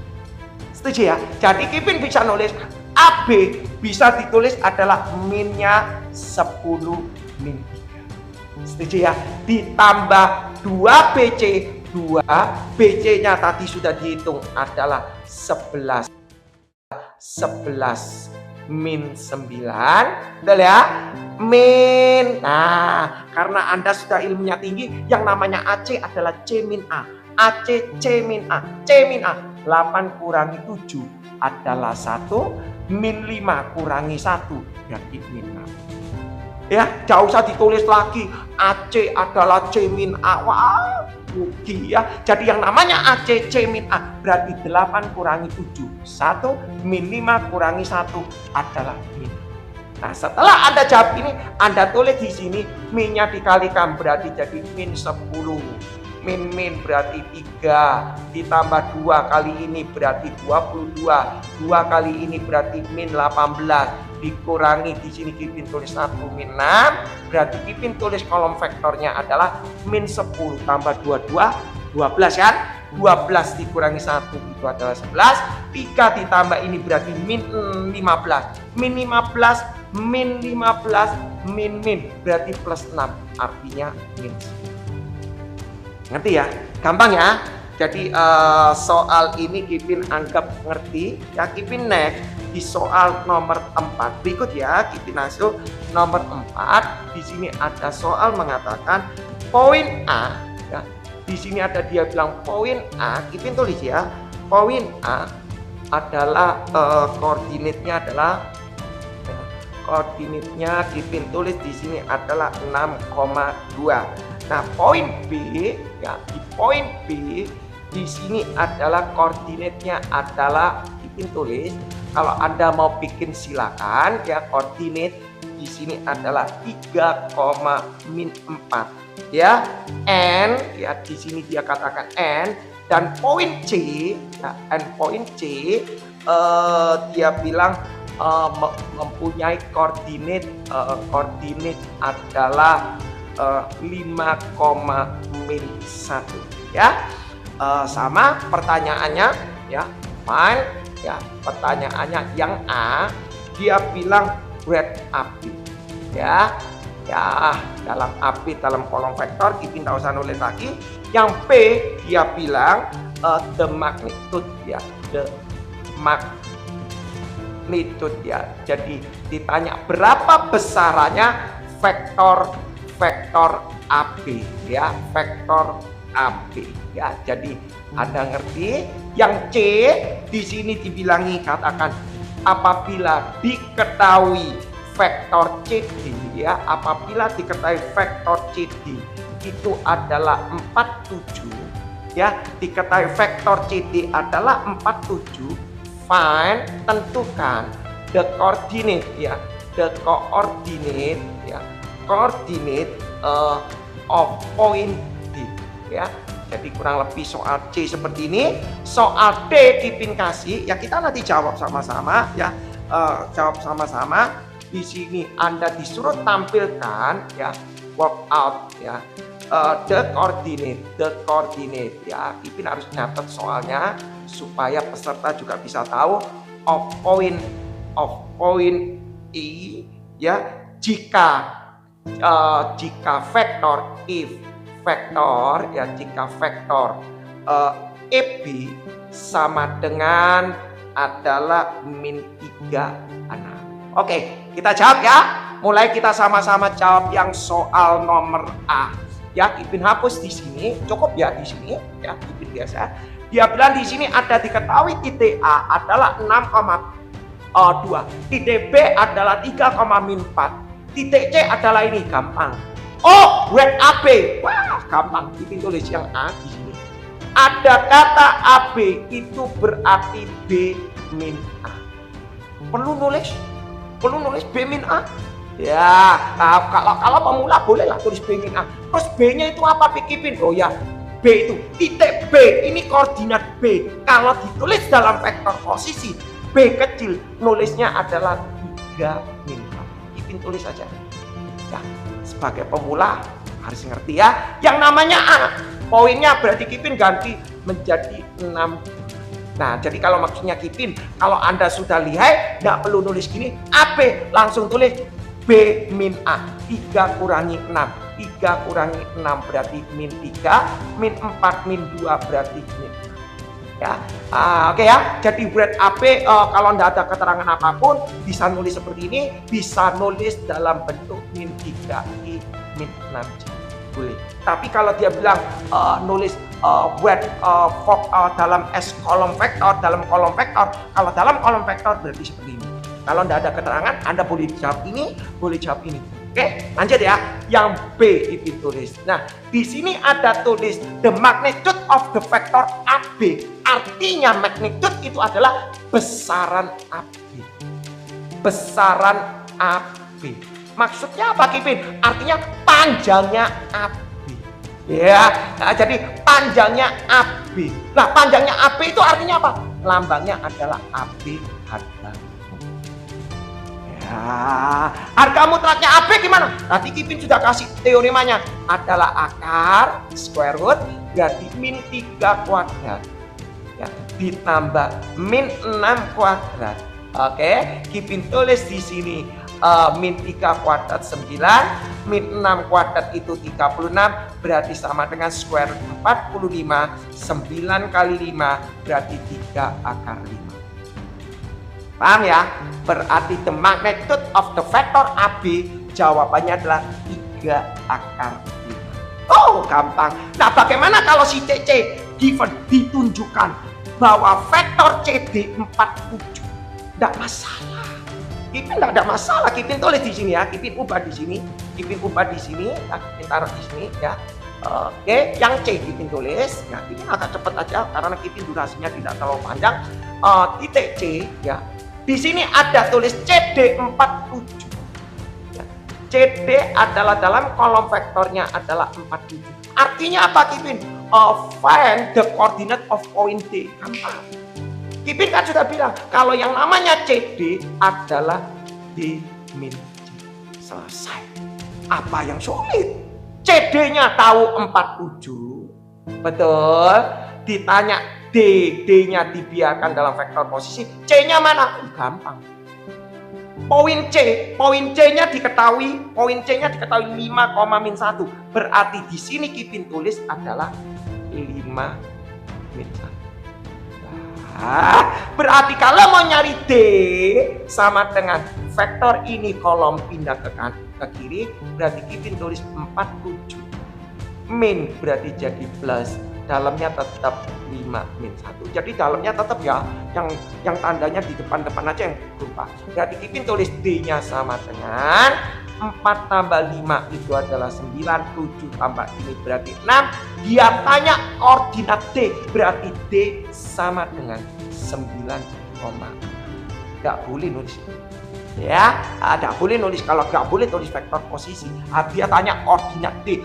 Setuju ya? Jadi Kipin bisa nulis AB bisa ditulis adalah minnya 10 min 3. Setuju ya? Ditambah 2 BC, 2 BC-nya tadi sudah dihitung adalah 11 min 9, betul ya? Min. Nah, karena Anda sudah ilmunya tinggi, yang namanya AC adalah C min A. AC C min A. C min A. 8 kurangi 7 adalah 1, min 5 kurangi 1 berarti min 6. Ya, gak usah ditulis lagi AC adalah C min A. Wah, rugi ya. Jadi yang namanya AC C min A berarti 8 kurangi 7 1, min 5 kurangi 1 adalah min. Nah, setelah Anda jawab ini, Anda tulis di sini minnya dikalikan berarti jadi min 10. Min berarti 3 ditambah 2 kali ini berarti 22. 2 kali ini berarti min 18 dikurangi di sini Kipin tulis 1 min 6, berarti Kipin tulis kolom vektornya adalah min 10 tambah 22 12 kan? 12 dikurangi 1 itu adalah 11. 3 ditambah ini berarti min 15. Min 15 min 15 min berarti plus 6 artinya min 10. Ngerti ya? Gampang ya? Jadi soal ini Kipin anggap ngerti. Ya, Kipin next di soal nomor 4 berikut ya. Kipin masuk nomor 4. Di sini ada soal mengatakan poin A. Ya, di sini ada dia bilang poin A. Kipin tulis ya. Poin A adalah koordinatnya adalah Kipin tulis di sini adalah 6,2. Nah, poin B ya, di poin B di sini adalah koordinatnya adalah Kipin tulis. Kalau Anda mau bikin silakan ya, koordinat di sini adalah 3,-4 ya. N ya, di sini dia katakan N, dan poin C ya, N poin C dia bilang mempunyai koordinat adalah 5,-1 ya. Sama pertanyaannya ya, fine ya, pertanyaannya yang A dia bilang grade AB ya. Ya, dalam AB dalam kolom vektor Kipin tak usah nulis lagi. Yang B dia bilang the magnitude ya, the magnitude ya. Jadi ditanya berapa besarannya vektor AB ya, vektor AB ya. Jadi Anda ngerti. Yang C di sini dibilangi katakan apabila diketahui vektor CD ya, apabila diketahui vektor CD itu adalah 47 ya, diketahui vektor CD adalah 47, find tentukan the coordinate ya, the coordinate ya, coordinate of point D ya. Jadi kurang lebih soal C seperti ini. Soal D Kipin kasih ya, kita nanti jawab sama-sama ya, jawab sama-sama. Di sini Anda disuruh tampilkan ya, work out ya, the coordinate ya. Kipin harus nyatet soalnya supaya peserta juga bisa tahu of point E ya, jika vektor vektor ya, jika vektor EB sama dengan adalah min 3 6. Oke, kita jawab ya. Mulai kita sama-sama jawab yang soal nomor A. Ya, Kipin hapus di sini. Cukup ya di sini ya, Kipin biasa. Dia bilang di sini ada diketahui titik A adalah 6,2. Titik B adalah 3,-4. Titik C adalah ini, gampang. Oh, grade AB. Wah, gampang. Kipin tulis yang A di sini. Ada kata AB itu berarti B min A. Perlu nulis B min A. Ya, kalau pemula bolehlah tulis B min A. Terus B-nya itu apa, Kipin? Oh ya, B itu titik B. Ini koordinat B. Kalau ditulis dalam vektor posisi B kecil, nulisnya adalah 3 min A. Kipin tulis saja. Ya, sebagai pemula harus ngerti ya. Yang namanya A, poinnya berarti Kipin ganti menjadi 6. Nah, jadi kalau maksudnya Kipin, kalau Anda sudah lihai, nggak perlu nulis gini, AB, langsung tulis B min A. 3 kurangi 6. 3 kurangi 6 berarti min 3, min 4, min 2 berarti min 6. Ya, oke ya. Jadi berat AB kalau tidak ada keterangan apapun bisa nulis seperti ini, bisa nulis dalam bentuk min 3i min 6j boleh. Tapi kalau dia bilang nulis dalam S kolom vektor, dalam kolom vektor, kalau dalam kolom vektor berarti seperti ini. Kalau tidak ada keterangan, Anda boleh jawab ini, boleh jawab ini. Oke, lanjut ya. Yang B itu tulis. Nah, di sini ada tulis the magnitude of the vector AB. Artinya magnitude itu adalah besaran AB. Besaran AB. Maksudnya apa, Kipin? Artinya panjangnya AB. Ya, nah, jadi panjangnya AB. Nah, panjangnya AB itu artinya apa? Lambangnya adalah AB harga. Ya, harga mutlaknya AB gimana? Tadi Kipin sudah kasih teoremanya. Adalah akar square root berarti min 3 kuadrat. Ya, ditambah min 6 kuadrat. Oke, Kipin tulis di sini min 3 kuadrat 9, min 6 kuadrat itu 36, berarti sama dengan square root 45, 9 kali 5 berarti 3 akar 5. Paham ya? Berarti the magnitude of the vector AB jawabannya adalah 3 akar 5. Oh, gampang. Nah, bagaimana kalau si CC given ditunjukkan bahwa vektor CD 47? Tidak masalah. Kipin tidak ada masalah. Kipin tulis di sini ya. Kipin ubah di sini. Kipin ubah di sini. Nah, Kipin taruh di sini ya. Oke, yang C Kipin tulis. Ya, Kipin agak cepat aja karena Kipin durasinya tidak terlalu panjang. Titik C ya. Di sini ada tulis CD 47. Ya. CD adalah dalam kolom vektornya adalah 47. Artinya apa, Kipin? Find the coordinate of point D. Gampang. Kipin kan sudah bilang kalau yang namanya CD adalah D min C. Selesai. Apa yang sulit? CD-nya tahu 47. Betul. Ditanya D-nya dibiarkan dalam vektor posisi, C-nya mana? Gampang. Poin C-nya diketahui, poin C-nya diketahui 5, min 1. Berarti di sini Kipin tulis adalah 5 min 1. Nah, berarti kalau mau nyari D sama dengan vektor ini kolom pindah ke kiri, berarti Kipin tulis 47. Min berarti jadi plus. Dalamnya tetap 5 min 1. Jadi dalamnya tetap ya, yang tandanya di depan-depan aja yang berubah. Berarti Kipin tulis D-nya sama dengan 4 tambah 5 itu adalah 9, 7 tambah ini berarti 6. Dia tanya koordinat D, berarti D sama dengan 9, nggak boleh nulis ya, nggak boleh nulis. Kalau nggak boleh tulis vektor posisi. Dia tanya koordinat D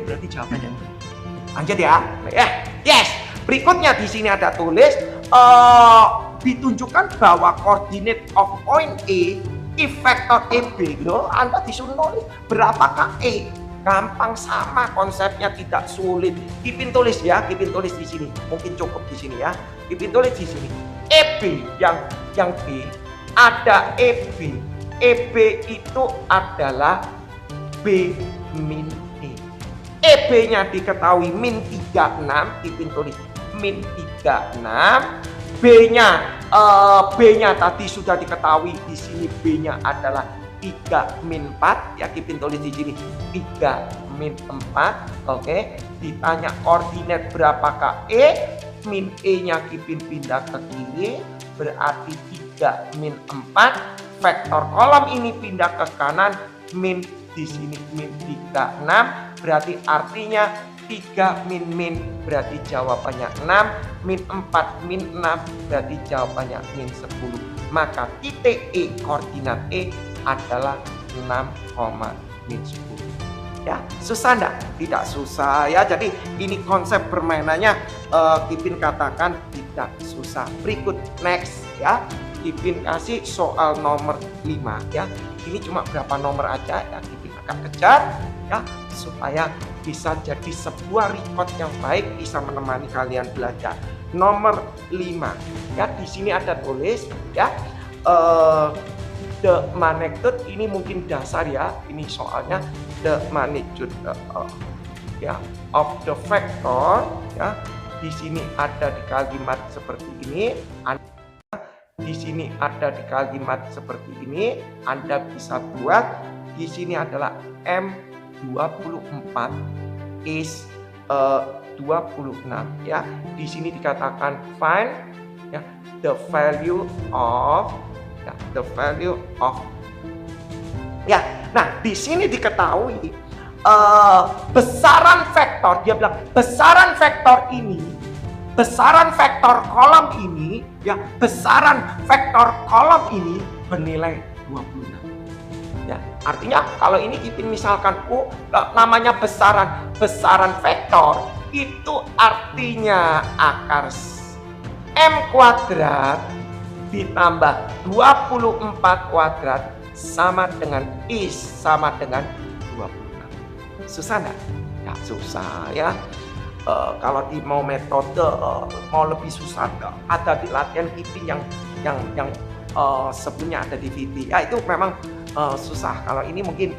berarti jawabannya. Lanjut ya. Yes. Berikutnya di sini ada tulis ditunjukkan bahwa coordinate of point E if vector EB. Loh, Anda disuruh nulis berapakah E? Gampang, sama konsepnya, tidak sulit. Kipin tulis ya, Kipin tulis di sini. Mungkin cukup di sini ya. Kipin tulis di sini. EB yang B ada EB. EB itu adalah B min EB-nya diketahui min 36, Kipin tulis min 36. B-nya tadi sudah diketahui, di sini B-nya adalah 3 min 4 ya, Kipin tulis di sini 3 min 4. Oke, ditanya koordinat berapakah E? Min E-nya Kipin pindah ke kiri, berarti 3 min 4. Vektor kolom ini pindah ke kanan, min di sini min 36. Berarti artinya 3 min berarti jawabannya 6, min 4 min 6 berarti jawabannya min 10. Maka titik E, koordinat E adalah 6, min 10. Ya, susah enggak? Tidak susah ya. Jadi ini konsep permainannya Kipin katakan tidak susah. Berikut next ya. Kipin kasih soal nomor 5 ya. Ini cuma berapa nomor aja ya, Kipin akan kejar ya, supaya bisa jadi sebuah record yang baik, bisa menemani kalian belajar. nomor 5. Ya, di sini ada tulis ya the magnitude, ini mungkin dasar ya, ini soalnya the magnitude ya of the factor ya. Di sini ada di kalimat seperti ini, di sini ada di kalimat seperti ini, Anda bisa buat. Di sini adalah M24 is 26 ya. Di sini dikatakan find ya the value of ya. Nah, di sini diketahui besaran vektor, dia bilang besaran vektor ini, besaran vektor kolom ini ya, besaran vektor kolom ini bernilai 26. Ya, artinya kalau ini Kipin misalkan namanya besaran vektor, itu artinya akar M kuadrat ditambah 24 kuadrat sama dengan is sama dengan 26. Susah enggak? Ya susah ya. Kalau mau metode mau lebih susah, ada di latihan Kipin yang sebelumnya ada di VT. Ya itu memang susah. Kalau ini mungkin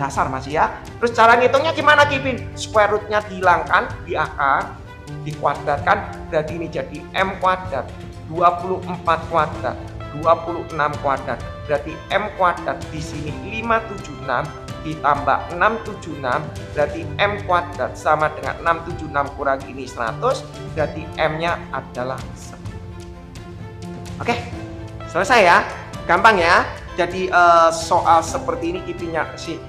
dasar masih ya. Terus cara ngitungnya gimana Kipin? Square rootnya dihilangkan di akar, dikuadratkan, berarti ini jadi M kuadrat 24 kuadrat 26 kuadrat, berarti M kuadrat di sini 576 ditambah 676, berarti M kuadrat sama dengan 676 kurang ini 100, berarti M-nya adalah 10. Oke, selesai ya, gampang ya. Jadi soal seperti ini Kipinnya sih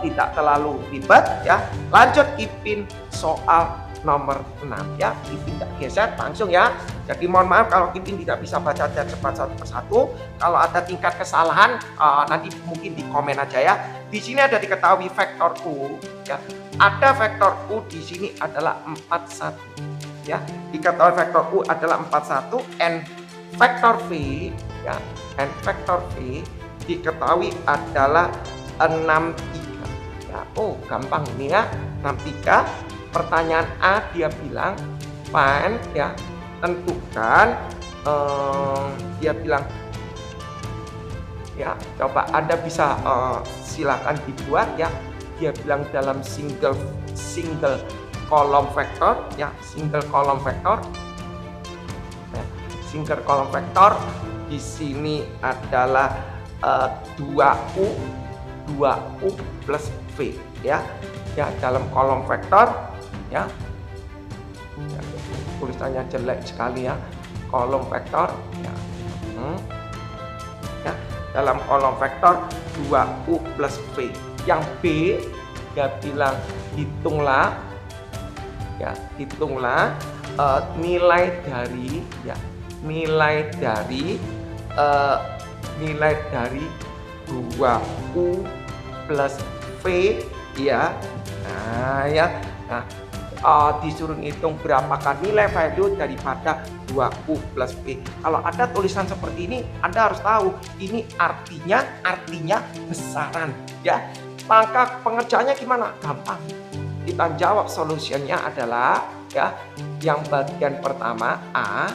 tidak terlalu ribet ya. Lanjut Kipin soal nomor 6 ya. Kipin tidak geser langsung ya. Jadi mohon maaf kalau Kipin tidak bisa baca cepat satu persatu. Kalau ada tingkat kesalahan nanti mungkin di komen aja ya. Di sini ada diketahui vektor U ya. Ada vektor U di sini adalah 41 ya. Diketahui vektor U adalah 41, and vektor V ya, and vektor V diketahui adalah 63 ya. Oh gampang ini ya, 63. Pertanyaan A dia bilang find ya, tentukan, dia bilang ya, coba Anda bisa silakan dibuat ya. Dia bilang dalam single column vektor ya, single column vektor ya, single column vektor di sini adalah 2U plus V ya. Ya, dalam kolom vektor ya, tulisannya jelek sekali ya, kolom vektor ya, ya dalam kolom vektor 2U plus V. Yang B dia bilang hitunglah ya, hitunglah nilai dari ya, nilai dari 2U plus V ya. Nah ya, nah disuruh ngitung berapakah nilai value daripada 2U plus V. Kalau ada tulisan seperti ini, Anda harus tahu ini artinya besaran ya. Maka pengerjaannya gimana? Gampang. Kita jawab solusinya adalah ya, yang bagian pertama A.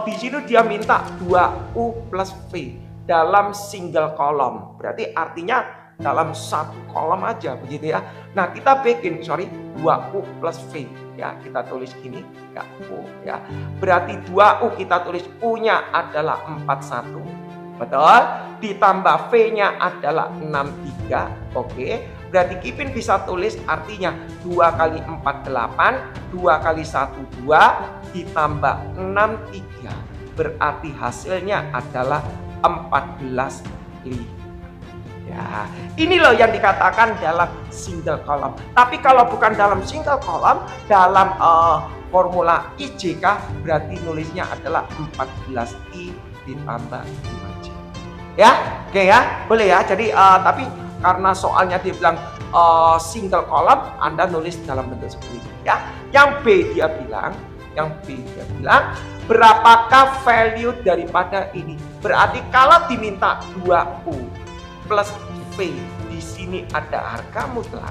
Di sini dia minta 2U plus V dalam single column. Berarti artinya dalam satu kolom aja begitu ya. Nah kita bikin 2U plus V ya, kita tulis gini ya, U ya. Berarti 2U kita tulis U-nya adalah 41, betul, ditambah V-nya adalah 63. Oke, berarti Kipin bisa tulis artinya 2 kali 4 8, 2 kali 1 2 ditambah 63, berarti hasilnya adalah 14 5. Ya, ini loh yang dikatakan dalam single column. Tapi kalau bukan dalam single column, dalam formula IJK berarti nulisnya adalah 14I ditambah 5J. Ya, oke ya, boleh ya. Jadi tapi karena soalnya dia bilang single column, Anda nulis dalam bentuk seperti ini ya. Yang B dia bilang, berapakah value daripada ini? Berarti kalau diminta 2U plus V, di sini ada harga mutlak.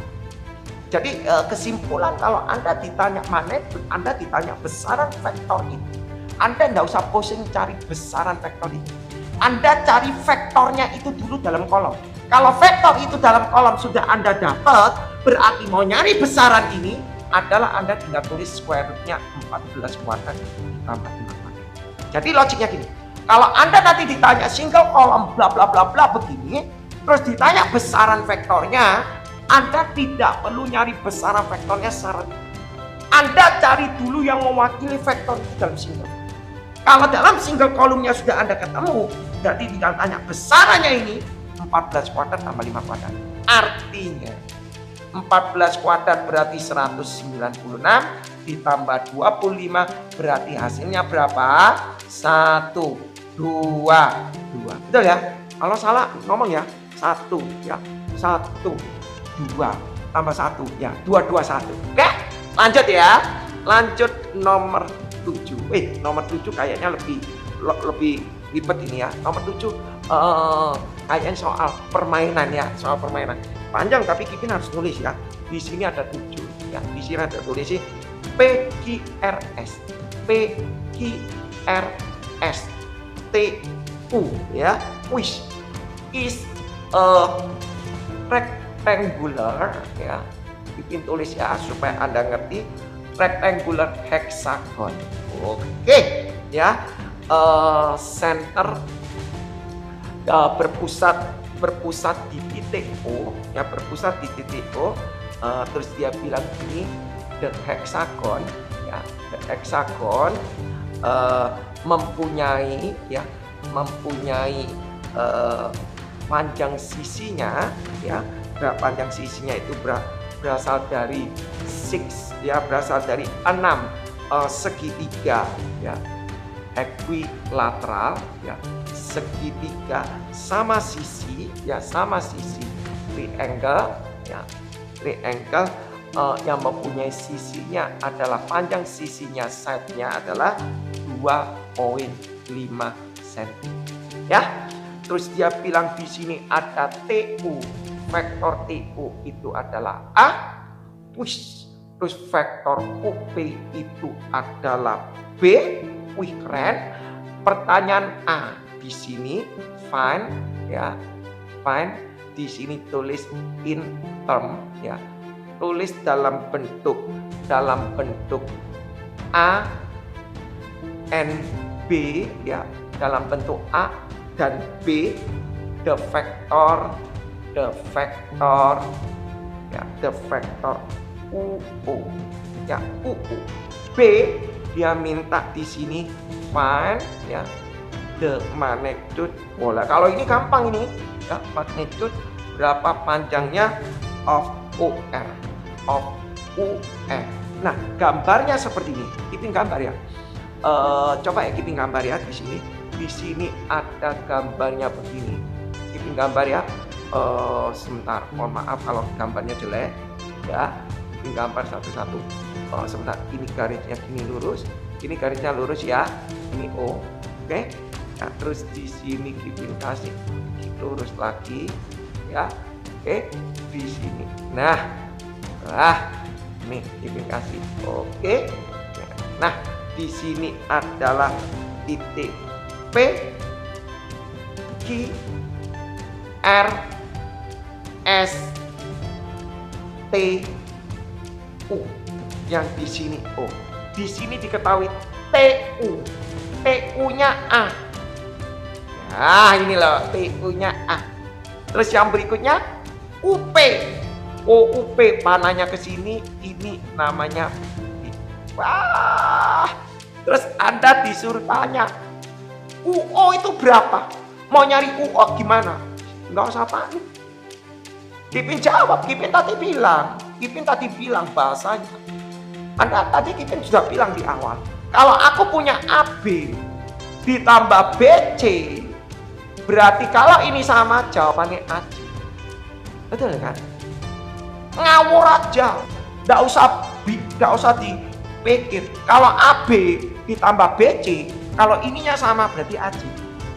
Jadi kesimpulan kalau Anda ditanya magnitude, Anda ditanya besaran vektor itu, Anda tidak usah pusing cari besaran vektor itu. Anda cari vektornya itu dulu dalam kolom. Kalau vektor itu dalam kolom sudah Anda dapat, berarti mau nyari besaran ini adalah Anda tinggal tulis square root-nya 14 kuadrat ditambah 5 kuadrat. Jadi logiknya gini, kalau Anda nanti ditanya single kolom bla bla bla bla begini, terus ditanya besaran vektornya, Anda tidak perlu nyari besaran vektornya secara, Anda cari dulu yang mewakili vektor itu dalam single. Kalau dalam single kolomnya sudah Anda ketemu, berarti tinggal tanya besarannya ini 14 kuadrat tambah 5 kuadrat. Artinya 14 kuadrat berarti 196 ditambah 25 berarti hasilnya berapa? 1, 2. Betul ya? Kalau salah ngomong ya. 1 ya. 1, 2 tambah 1 ya. 2, 2, 1. Oke? Lanjut ya. Lanjut nomor 7. Nomor 7 kayaknya lebih ribet ini ya. Nomor 7 kayaknya soal permainan ya, soal permainan. Panjang tapi Kipin harus tulis ya. Di sini ada 7 ya. Di sini ada tulis PQRS. PQRS TU ya. Which is a rectangular ya. Kipin tulis ya supaya Anda ngerti. Rectangular hexagon. Oke ya. Center berpusat di titik O ya, berpusat di titik O. Terus dia bilang ini the hexagon ya, the hexagon mempunyai panjang sisinya ya, panjang sisinya itu berasal dari 6 ya, berasal dari 6 segitiga ya, equilateral ya, segitiga sama sisi ya, sama sisi triangle ya, triangle yang mempunyai sisinya adalah panjang sisinya, side-nya adalah 2,5 cm ya. Terus dia bilang di sini ada TU, vektor TU itu adalah A, terus vektor UP itu adalah B. Wih keren. Pertanyaan A di sini find ya, find di sini tulis in term ya, tulis dalam bentuk A and B ya, dalam bentuk A dan B, the vector ya, the vector UU ya, UU. B dia minta di sini find ya the magnitude bola. Kalau ini gampang ini ya, magnitude berapa panjangnya of UR, of UR. Nah gambarnya seperti ini. Kipin gambar ya. Coba ya Kipin gambar ya di sini. Di sini ada gambarnya begini. Kipin gambar ya. Sebentar, mohon maaf kalau gambarnya jelek ya. Kipin gambar satu-satu. Sebentar, ini garisnya gini lurus, ini garisnya lurus ya. Ini O, oke. Nah, terus di sini Kipin kasih lurus lagi ya. Oke, di sini. Nah, ini Kipin kasih. Oke. Nah, di sini adalah titik P, Q, R, S, T, U. Yang di sini O. Di sini diketahui TU. TU-nya A. Nah, ini loh TU-nya A. Terus yang berikutnya UP. UP panahnya ke sini, ini namanya B. Wah. Terus Anda disuruh tanya, UO itu berapa? Mau nyari UO gimana? Enggak usah panik. Kipin jawab, Kipin tadi bilang bahasanya. Anda tadi Kipin sudah bilang di awal, kalau aku punya AB ditambah BC, berarti kalau ini sama jawabannya AC. Betul kan? Ngawur aja, nggak usah dipikir. Kalau AB ditambah BC, kalau ininya sama berarti AC.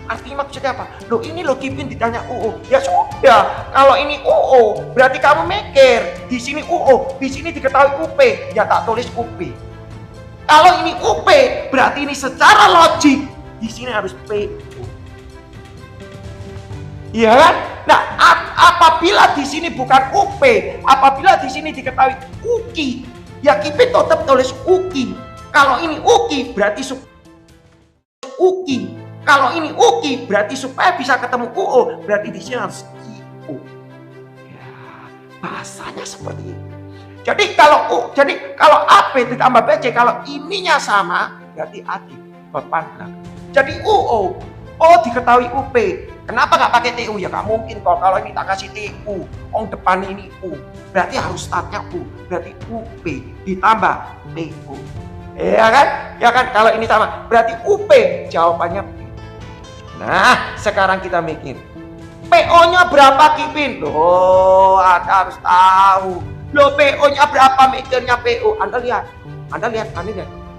Artinya maksudnya apa? Loh ini lo Kipin ditanya UU. Ya sudah, kalau ini UU berarti kamu mikir. Di sini UU, di sini diketahui UP. Ya tak tulis UP. Kalau ini UP berarti ini secara logik di sini harus PU. Iya kan? Nah, apabila di sini bukan UP, apabila di sini diketahui UKI, ya Kipin tetap tulis UKI. Kalau ini UKI berarti UKI. Kalau ini UKI berarti supaya bisa ketemu UO berarti di sini harus IU. Ya, bahasanya seperti itu. Jadi kalau AP ditambah BC, kalau ininya sama berarti AD depan belakang. Jadi UO, oh diketahui UP. Kenapa nggak pakai TU? Ya nggak mungkin kalau ini tak kasih TU, depan ini U, berarti harus startnya U, berarti UP ditambah TU. Ya kan? Ya kan? Kalau ini sama, berarti UP jawabannya P. Nah, sekarang kita mikir, PO-nya berapa Kipin? Loh, Anda harus tahu. Loh, PO-nya berapa, mikirnya PO? Anda lihat.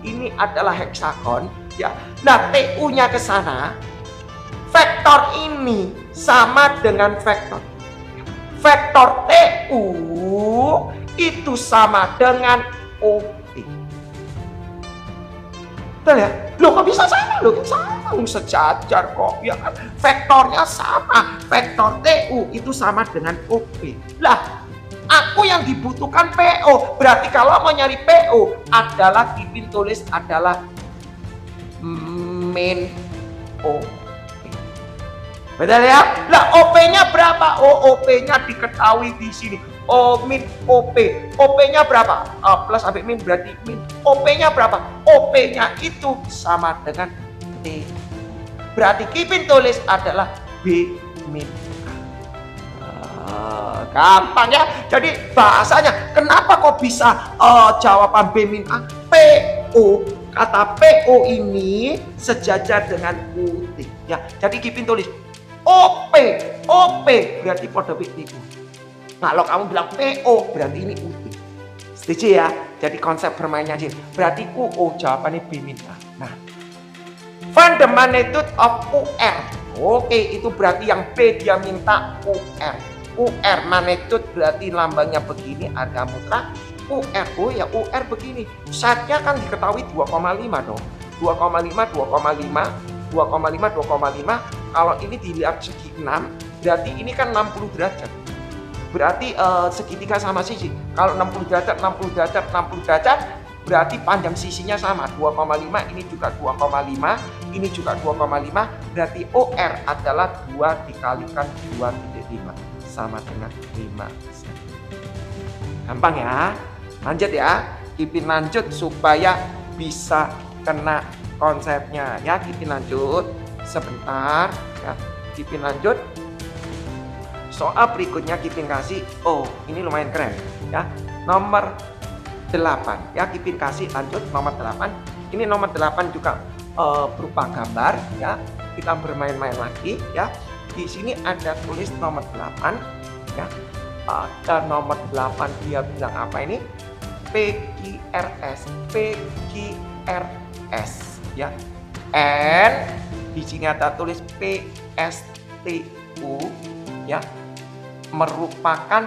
Ini adalah heksagon, ya. Nah, TU-nya ke sana. Vektor ini sama dengan vektor TU itu sama dengan OP. Betul ya? Loh kok bisa sama? Loh sama, sejajar kok. Ya kan? Vektornya sama. Vektor TU itu sama dengan OP. Lah, aku yang dibutuhkan PO. Berarti kalau mau nyari PO adalah Kipin tulis adalah min O. Betul ya? Lah OP-nya berapa? Oh, OP-nya diketahui di sini. O min OP. OP-nya berapa? Plus sampai min berarti min. OP-nya berapa? OP-nya itu sama dengan T. Berarti Kipin tulis adalah B min A. Gampang ya. Jadi bahasanya kenapa kok bisa jawaban B min A? PO. Kata PO ini sejajar dengan UT. Ya, jadi Kipin tulis OP berarti pada TU. Kalau kamu bilang PO berarti ini UT. Setuju ya? Jadi konsep bermainnya aja. Berarti UO jawabannya B min A. Nah, find the magnitude of UR. Oke, itu berarti yang B dia minta UR. UR magnitude berarti lambangnya begini, harga mutlak. UR, oh ya UR begini. Setnya kan diketahui 2,5 dong. 2,5. Kalau ini dilihat segi 6, berarti ini kan 60 derajat. Berarti segitiga sama sisi. Kalau 60 derajat, berarti panjang sisinya sama. 2,5, ini juga 2,5, ini juga 2,5. Berarti OR adalah 2 dikalikan 2,5 sama dengan 5 cm. Gampang ya. Lanjut ya. Kipin lanjut supaya bisa kena konsepnya ya. Kipin lanjut sebentar ya. Kipin lanjut. Soal berikutnya Kipin kasih, oh ini lumayan keren ya. Nomor 8 ya. Kipin kasih lanjut nomor 8. Ini nomor 8 juga berupa gambar ya. Kita bermain-main lagi ya. Di sini ada tulis nomor 8 ya. Ada nomor 8 dia bilang apa ini? PQRS ya. N di sini ada tulis PSTU ya. Merupakan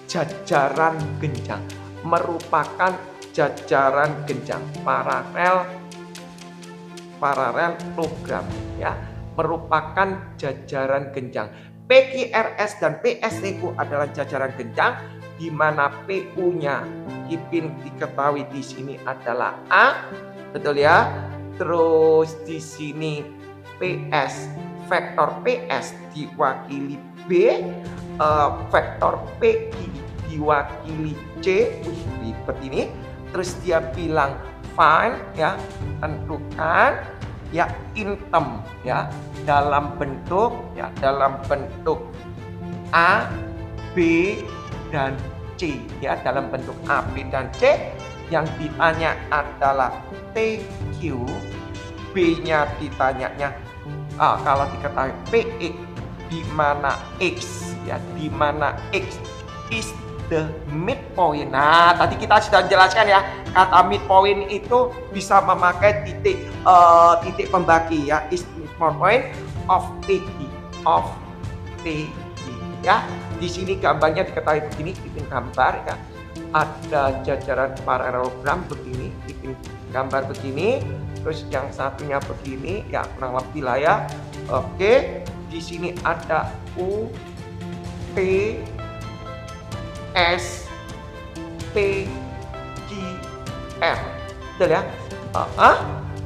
jajaran genjang. Paralel program ya. Merupakan jajaran genjang. PQRS dan PSTU adalah jajaran genjang, di mana PU-nya Kipin diketahui di sini adalah A, betul ya. Terus di sini PS, vektor PS diwakili B, vektor PQ diwakili C. Ribet ini. Terus dia bilang find ya, tentukan ya item ya dalam bentuk A, B dan C ya, dalam bentuk A, B dan C. Yang ditanya adalah TQ, B-nya ditanyanya kalau diketahui PX, di mana X ya, di mana X is the midpoint. Nah, tadi kita sudah jelaskan ya, kata midpoint itu bisa memakai titik pembagi ya, is midpoint. of PQ, of PQ ya. Di sini gambarnya diketahui begini, bikin gambar ya. Ada jajaran paralelogram begini, bikin gambar begini. Terus yang satunya begini ya, kurang lebih lah ya. Oke, di sini ada U, P, S, P, Q, R. Betul ya?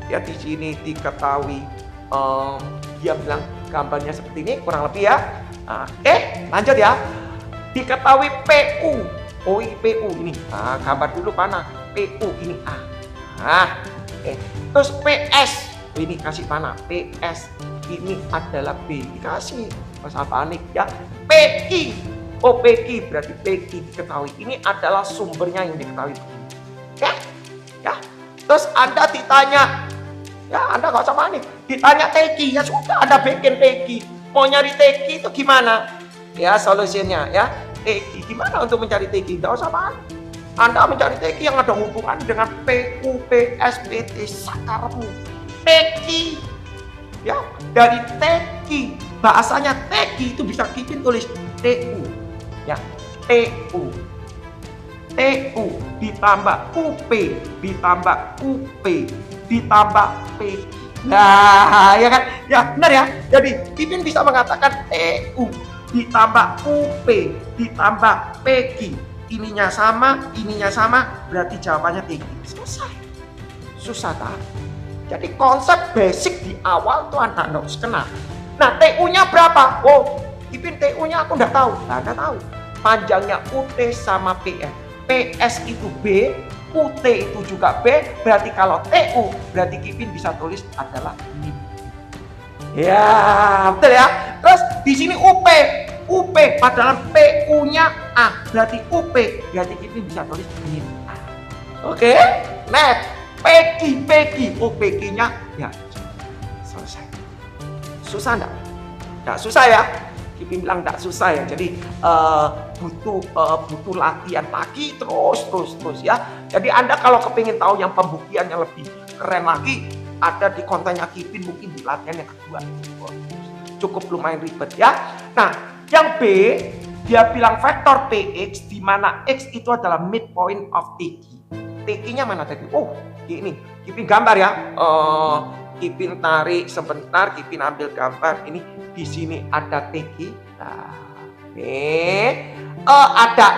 Ya di sini diketahui dia bilang gambarnya seperti ini kurang lebih ya. Lanjut ya. Diketahui PU. Oh, ini PU ini. Gambar dulu panah. PU ini A. Terus PS. Ini kasih panah. PS ini adalah B. Dikasih. Masa panik ya. PQ. Oh, PQ berarti PQ diketahui. Ini adalah sumbernya yang diketahui. Ya. Terus Anda ditanya, ya Anda nggak usah panik. Ditanya TQ, ya sudah Anda bikin TQ. Mau nyari TQ itu gimana? Ya solusinya ya. TQ gimana untuk mencari TQ? Nggak usah panik. Anda mencari TQ yang ada hubungan dengan PQ, PS, PT, sakarmu. TQ, ya dari TQ. Bahasanya TQ itu bisa kita tulis TU, ya TU. TU ditambah UP ditambah UP ditambah P. Nah, ya kan? Ya, benar ya. Jadi, Pipin bisa mengatakan TU ditambah UP ditambah PQ. Ininya sama, berarti jawabannya TQ. Selesai. Susah tak? Jadi konsep basic di awal tuh Anda harus kenal. Nah, TU-nya berapa? Oh, Pipin TU-nya aku nggak tahu. Anda tahu. Panjangnya UT sama PN. PS itu B, UT itu juga B, berarti kalau TU berarti Kipin bisa tulis adalah min. Ya, betul ya. Terus di sini UP padahal PU-nya A, berarti UP berarti Kipin bisa tulis min A. Oke, next. PQ, oh PQ-nya ya selesai. Susah enggak? Enggak susah ya. Kipin bilang enggak susah ya. Jadi butuh latihan lagi terus ya. Jadi Anda kalau kepingin tahu yang pembuktian yang lebih keren lagi, ada di kontennya Kipin, mungkin di latihan yang kedua. Cukup lumayan ribet ya. Nah, yang B dia bilang vektor PX di mana X itu adalah midpoint of TQ. TQ-nya mana tadi? Oh, ini Kipin gambar ya. Kipin tarik sebentar, Kipin ambil gambar. Ini di sini ada TQ. Nah, ada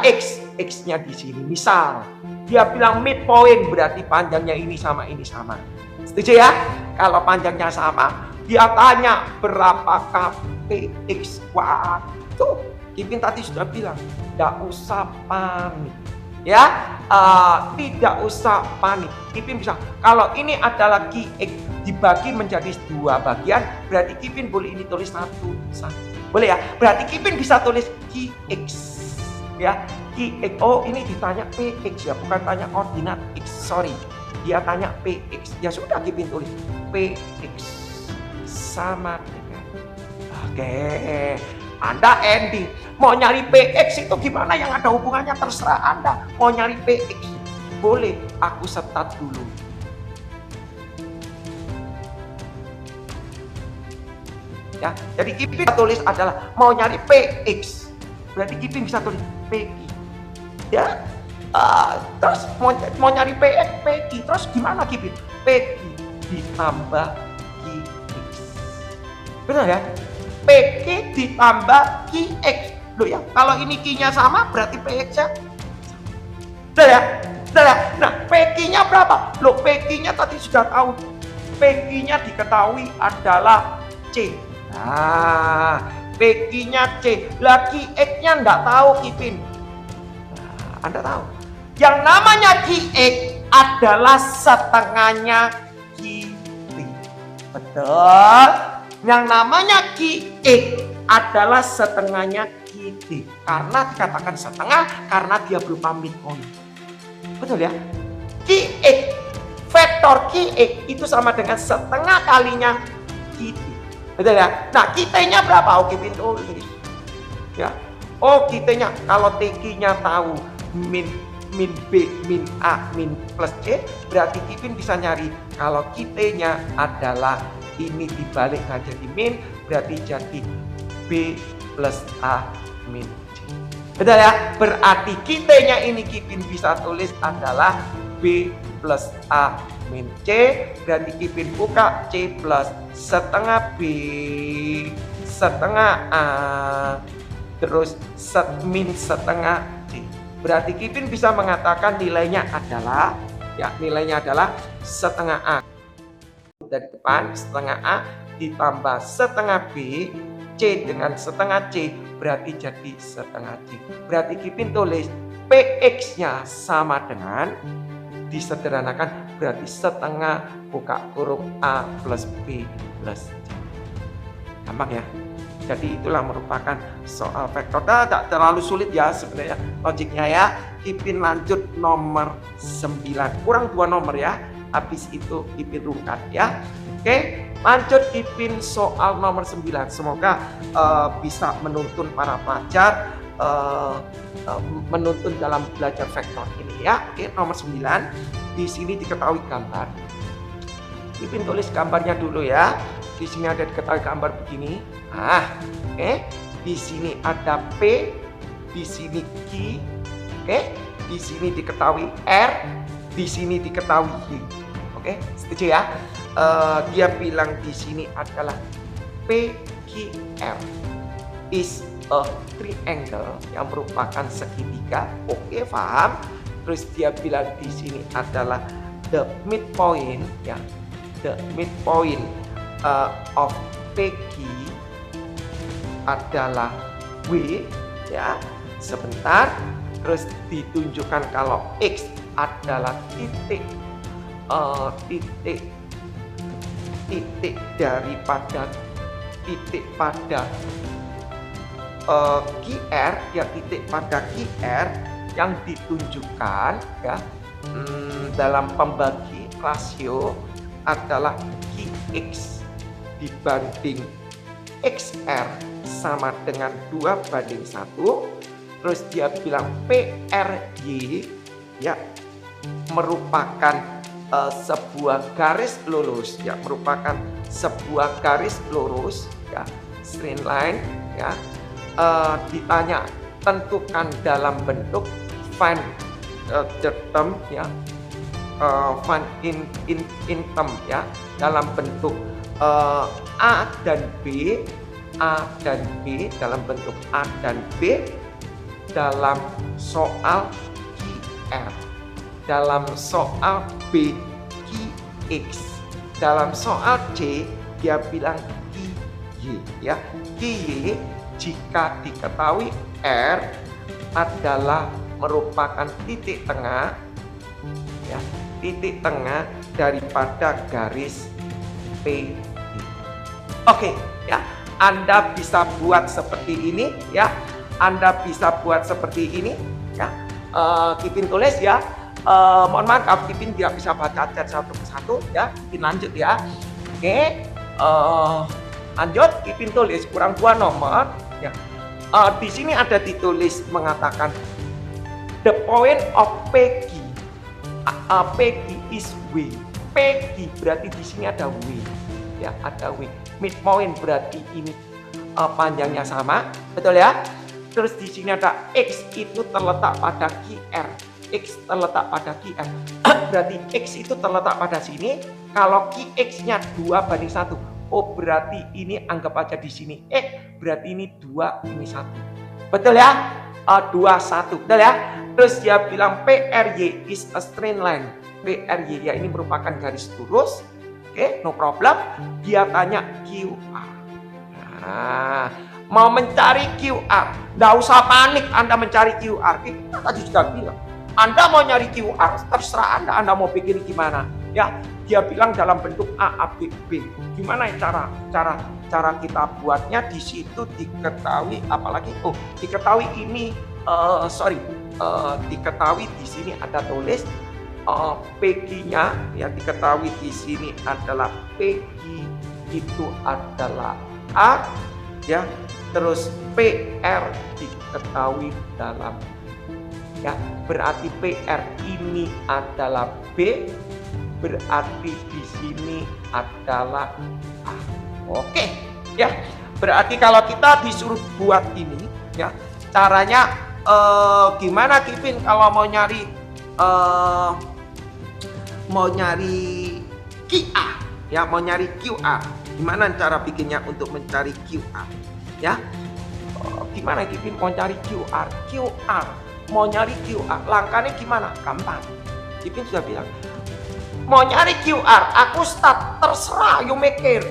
X-nya di sini. Misal dia bilang midpoint berarti panjangnya ini sama. Setuju ya? Kalau panjangnya sama, dia tanya berapakah PX. Wah, tuh Kipin tadi sudah bilang, tidak usah panik. Ya, tidak usah panik. Kipin bisa. Kalau ini adalah QX dibagi menjadi dua bagian, berarti Kipin boleh ini tulis satu. Boleh ya? Berarti Kipin bisa tulis QX. Ya, QX. Oh, ini ditanya PX ya, bukan tanya koordinat X. Sorry. Dia tanya PX. Ya sudah Kipin tulis PX sama dengan. Oke. Anda ending. Mau nyari PX itu gimana yang ada hubungannya terserah Anda. Mau nyari PX boleh, aku start dulu. Ya, jadi Kipin tulis adalah mau nyari PX. Berarti Kipin bisa tulis PQ. Ya. Terus mau nyari PX, PQ. Terus gimana Kipin? PQ ditambah QX. Benar ya? PQ ditambah QX. Loh ya, kalau ini Q-nya sama berarti PX-nya betul ya? Betul ya? Nah, PQ-nya berapa? Loh, PQ-nya tadi sudah tahu. PQ-nya diketahui adalah C. Nah, PQ-nya C. Lah QX-nya enggak tahu Kipin. Nah, Anda tahu. Yang namanya QX adalah setengahnya QT. Betul. Yang namanya QX adalah setengahnya QT. Karena dikatakan setengah karena dia berupa midpoint. Betul ya? QX, vektor QX itu sama dengan setengah kalinya QT. Betul ya? Nah, QT-nya berapa? Oke, pintu ya. Oh, QT-nya kalau TQ-nya tahu min B, min A, min plus C, berarti Kipin bisa nyari kalau QT-nya adalah ini dibalik nggak jadi min, berarti jadi B plus A min C. Betul ya? Berarti kitanya ini Kipin bisa tulis adalah B plus A min C. Berarti Kipin buka C plus setengah B setengah A terus min setengah C. Berarti Kipin bisa mengatakan nilainya adalah setengah A dari depan, setengah A ditambah setengah B, C dengan setengah C berarti jadi setengah C. Berarti Kipin tulis PX-nya sama dengan, disederhanakan berarti setengah buka kurung A plus B plus C. Gampang ya? Jadi itulah merupakan soal vektor. Tak terlalu sulit ya sebenarnya logiknya ya. Kipin lanjut nomor 9. Kurang 2 nomor ya. Habis itu Kipin rungkat ya. Oke, lanjut Kipin soal nomor 9. Semoga bisa menuntun para pelajar menuntun dalam belajar vektor ini ya. Oke, nomor 9. Di sini diketahui gambar. Kipin tulis gambarnya dulu ya. Di sini ada diketahui gambar begini. Di sini ada P, di sini Q, di sini diketahui R, di sini diketahui Y. Setuju ya? Dia bilang di sini adalah PQR is a triangle yang merupakan segitiga. Paham? Terus dia bilang di sini adalah the midpoint ya, the midpoint of PQ adalah W ya. Sebentar, terus ditunjukkan kalau X adalah titik daripada titik pada QR ya, titik pada QR yang ditunjukkan ya dalam pembagi rasio adalah QX dibanding XR sama dengan 2:1. Terus dia bilang PRY ya merupakan sebuah garis lurus ya, merupakan sebuah garis lurus ya, straight line ya. Ditanya tentukan dalam bentuk find the term ya, find in term ya, dalam bentuk A dan B, A dan B, dalam bentuk A dan B dalam soal QR, dalam soal B QX, dalam soal C dia bilang QY ya. QY jika diketahui R adalah merupakan titik tengah ya, titik tengah daripada garis P. Oke ya, Anda bisa buat seperti ini ya. Anda bisa buat seperti ini ya. Kipin tulis ya. Mohon maaf, Kipin tidak bisa baca chat satu persatu ya. Kipin lanjut ya. Oke, lanjut. Kipin tulis kurang 2 nomor ya. Di sini ada ditulis mengatakan the point of PQ. PQ is W. PQ berarti di sini ada W ya, ada W. Midpoint berarti ini panjangnya sama, betul ya? Terus di sini ada X itu terletak pada QR. X terletak pada QR. Berarti X itu terletak pada sini. Kalau QX-nya 2:1. Oh, berarti ini anggap aja di sini X, berarti ini 2, ini 1. Betul ya? 2, 1, betul ya? Terus dia bilang PRY is a straight line. PRY ya ini merupakan garis lurus. Oke, no problem. Dia tanya QR. Nah, mau mencari QR, nggak usah panik Anda mencari QR. Kita tadi sudah bilang, Anda mau nyari QR, terserah Anda mau pikir gimana. Ya, dia bilang dalam bentuk A, A, B, B. Gimana ya cara kita buatnya? Di situ diketahui, apalagi diketahui ini, diketahui di sini ada tulis PQ-nya yang diketahui di sini adalah PQ itu adalah A ya, terus PR diketahui dalam ya, berarti PR ini adalah B, berarti di sini adalah A. Oke, ya. Berarti kalau kita disuruh buat ini, ya, caranya gimana Kipin kalau mau nyari QR, ya, mau nyari QR. Gimana cara bikinnya untuk mencari QR, ya? Gimana Kipin mau cari QR? QR, mau nyari QR, langkahnya gimana? Gampang. Kipin sudah bilang, mau nyari QR, aku start, terserah, you mikir.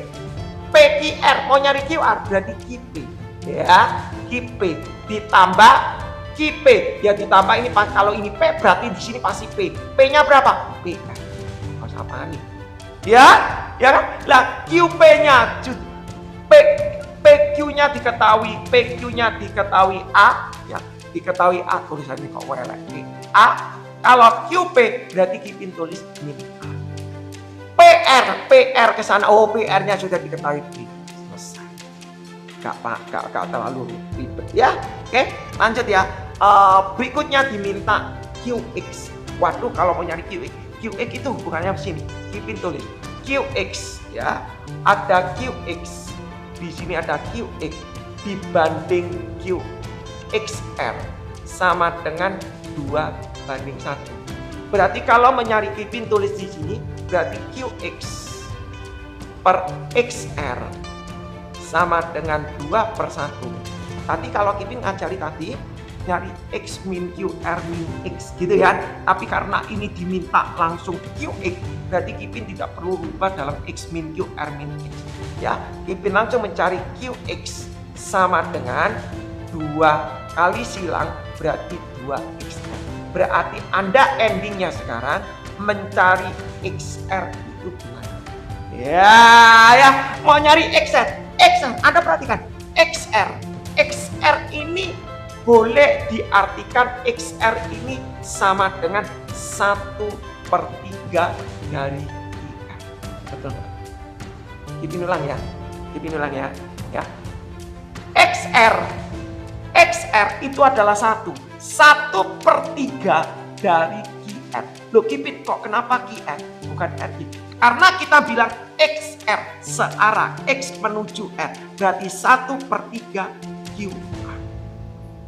PQR, mau nyari QR, berarti KIP, ya, KIP ditambah KIP, ya ditambah ini kalau ini P berarti di sini pasti P. P-nya berapa? PR. Harus apa nih? Ya kan? Lah QP-nya PQ-nya diketahui, PQ-nya diketahui A, ya, diketahui A, tulisannya kok welek A. Kalau QP berarti Kipin tulis ini A. PR ke sana. Oh, PR-nya sudah diketahui. Selesai. Gak terlalu ribet ya. Oke, lanjut ya. Berikutnya diminta QX. Waduh, kalau mau nyari QX itu bukannya sini. Kipin tulis QX, ya. Ada QX. Di sini ada QX dibanding QXR sama dengan 2:1. Berarti kalau mencari Kipin tulis di sini berarti QX per XR sama dengan 2/1. Tadi kalau Kipin ngajari tadi nyari X min QR min X gitu ya. Tapi karena ini diminta langsung QX, berarti Kipin tidak perlu rubah dalam X min QR min X. Ya, Kipin langsung mencari QX sama dengan 2 kali silang berarti 2XR. Berarti Anda endingnya sekarang mencari XR itu gimana? Ya, mau nyari XR. Anda perhatikan, XR ini boleh diartikan XR ini sama dengan 1/3 dari IR. Betul nggak? Kipin ulang ya. Ya. XR itu adalah 1/3 dari QR. Loh Kipin, kok kenapa QR bukan RI? Karena kita bilang XR searah, X menuju R, berarti 1/3 QR.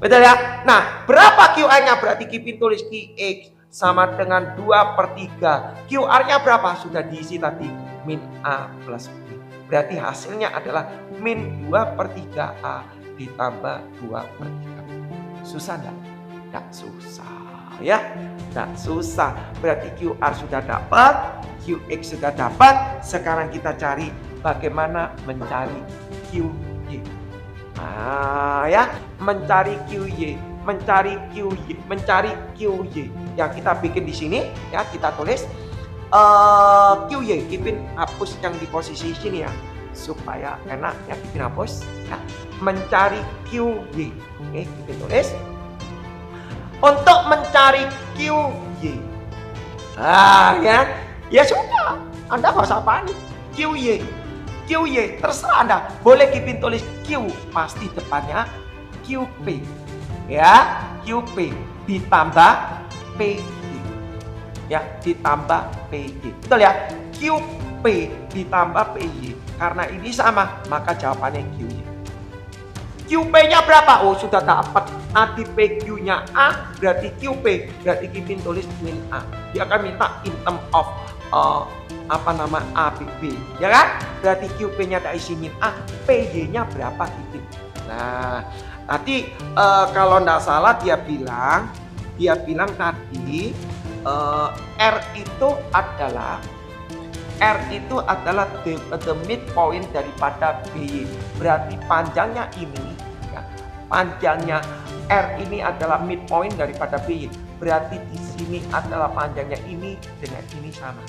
Betul ya? Nah, berapa QR-nya? Berarti Kipin tulis QX sama dengan 2/3. QR-nya berapa? Sudah diisi tadi, min A plus B. Berarti hasilnya adalah min 2/3 A ditambah 2/3. Susah enggak? Enggak susah ya. Enggak susah. Berarti QR sudah dapat, QX sudah dapat. Sekarang kita cari bagaimana mencari QY. Ya, mencari QY. Yang kita bikin di sini ya, kita tulis QY. Kipin hapus yang di posisi sini ya, supaya enak ya. Kipin hapus ya. Mencari QY. Oke, Kipin tulis untuk mencari QY. Ya sudah, Anda nggak usah panik. QY terserah Anda. Boleh Kipin tulis Q, pasti depannya QP. Ya, QP ditambah PY. Ya, ditambah PY. Betul ya? QP ditambah PY. Karena ini sama, maka jawabannya QY. QP-nya berapa? Oh, sudah dapat. Nanti PQ-nya A, berarti QP. Berarti Kipin tulis min A. Dia akan minta in term of ABB, ya kan? Berarti QP-nya ada isi min A, PY-nya berapa Kipin? Nah, tadi kalau enggak salah dia bilang tadi R itu adalah the midpoint daripada BY. Berarti panjangnya ini ya, panjangnya R ini adalah midpoint daripada BY. Berarti di sini adalah panjangnya ini dengan ini sama.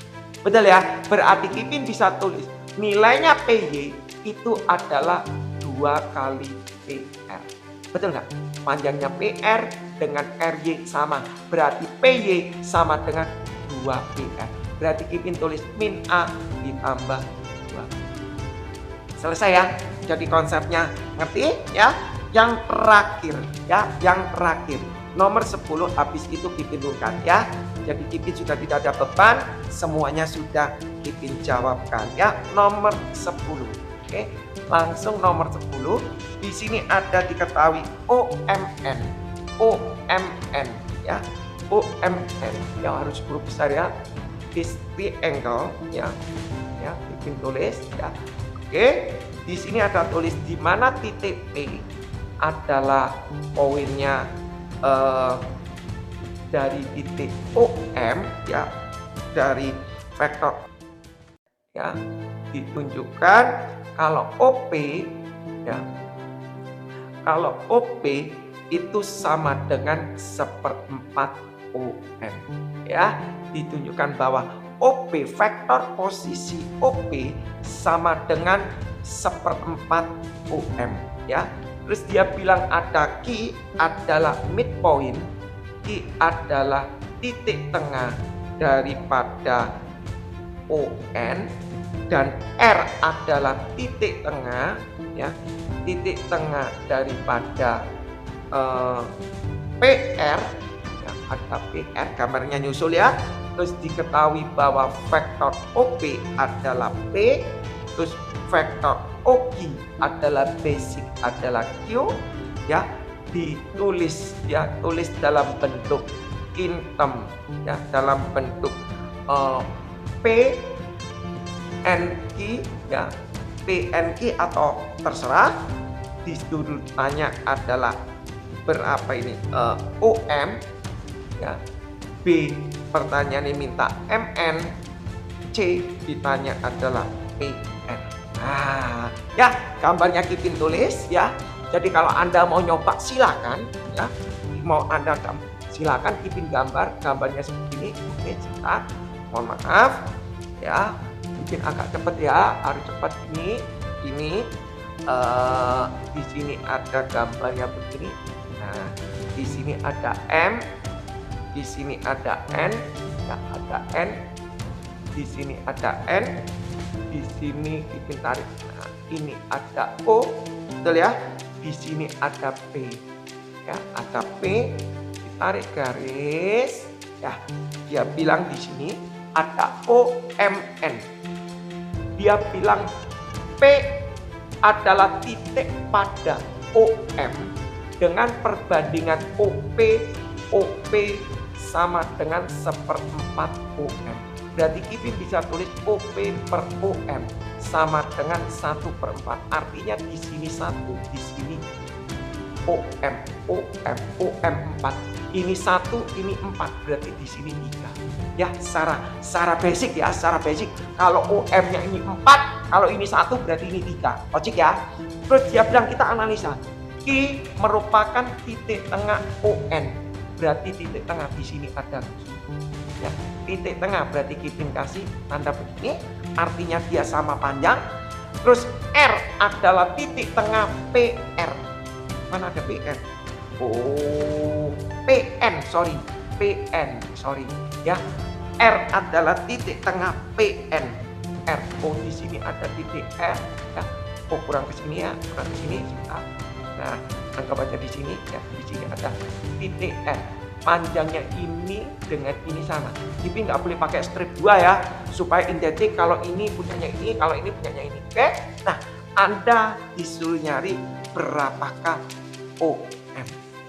Betul ya? Berarti Kipin bisa tulis nilainya PY itu adalah 2 kali PR. Betul nggak? Panjangnya PR dengan RY sama. Berarti PY sama dengan 2 PR. Berarti Kipin tulis min A ditambah 2. Selesai ya? Jadi konsepnya ngerti ya? Yang terakhir nomor 10 habis itu Kipin turunkan ya. Jadi Kipin sudah tidak ada beban, semuanya sudah Kipin jawabkan ya. Nomor 10. Oke, langsung nomor 10. Di sini ada diketahui OMN. OMN ya. OMN yang harus huruf besar ya. This triangle ya. Ya, bikin tulis ya. Oke, di sini ada tulis di mana titik P adalah poinnya dari titik OM ya, dari vektor ya, ditunjukkan kalau OP ya, kalau OP itu sama dengan 1/4 OM ya, ditunjukkan bahwa OP, vektor posisi OP sama dengan 1/4 OM ya. Terus dia bilang ada Q adalah midpoint, Q adalah titik tengah daripada ON, dan R adalah titik tengah ya, titik tengah daripada PR ya, ada PR, gambarnya nyusul ya. Terus diketahui bahwa vektor OP adalah P, terus vektor OQ adalah basic adalah Q ya, ditulis ya, tulis dalam bentuk intem ya, dalam bentuk P NQ ya, PNQ atau terserah. Di sudut tanya adalah berapa ini OM ya, B pertanyaan ini minta MN, C ditanya adalah PN. Nah, ya gambarnya Kipin tulis ya. Jadi kalau Anda mau nyoba silakan ya. Mau Anda silakan Kipin gambarnya seperti ini. Oke, sebentar. Mohon maaf ya. Mungkin agak cepat ya, harus cepat ini. Di sini ada gambarnya begini. Nah, di sini ada M, di sini ada N, ya ada N. Di sini ada N. Di sini Kipin tarik, nah ini ada O, betul ya. Di sini ada P, ya ada P, ditarik garis, ya. Dia bilang di sini ada OMN. Dia bilang P adalah titik pada OM dengan perbandingan OP sama dengan 1/4 OM. Berarti Kipin bisa tulis OP per OM sama dengan 1/4. Artinya di sini 1, di sini OM 4. Ini 1, ini 4. Berarti di sini 3. Ya, secara basic ya, secara basic. Kalau OM-nya ini 4, kalau ini 1 berarti ini 3. Logik ya. Terus dia bilang kita analisa. Q merupakan titik tengah ON. Berarti titik tengah di sini ada Q. Ya, titik tengah berarti Kipin kasih tanda begini, artinya dia sama panjang. Terus R adalah titik tengah PR. Mana ada PR? Oh, PN sorry ya. R adalah titik tengah PN. R. Oh, di sini ada titik R ya. Oh, kurang ke sini ya, kurang ke sini sebentar. Nah, anggap aja di sini ya, di sini ada titik R. Panjangnya ini dengan ini sama. Kipin nggak boleh pakai strip 2 ya, supaya identik kalau ini punyanya ini, kalau ini punyanya ini. Oke? Nah, Anda disuruh nyari berapakah OM.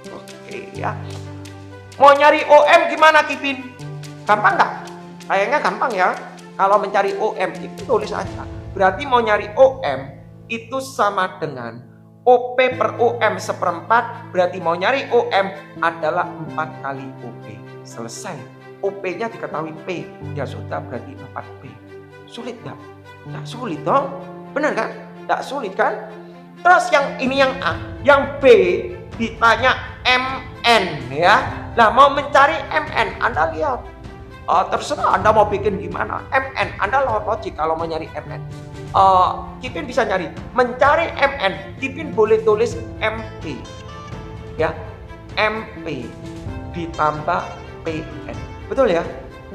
Oke ya. Mau nyari OM gimana Kipin? Gampang nggak? Kayaknya gampang ya. Kalau mencari OM itu tulis aja. Berarti mau nyari OM itu sama dengan OP per OM 1/4, berarti mau nyari OM adalah 4 kali OP. Selesai. OP-nya diketahui P, ya sudah berarti 4P. Sulit nggak? Nggak sulit dong. Benar kan? Nggak sulit kan? Terus yang ini yang A, yang B ditanya MN ya. Nah, mau mencari MN, Anda lihat. Terserah Anda mau bikin gimana. MN, Anda logik kalau mau nyari MN. Kipin bisa nyari, mencari MN, Kipin boleh tulis MP ya, MP ditambah PN, betul ya?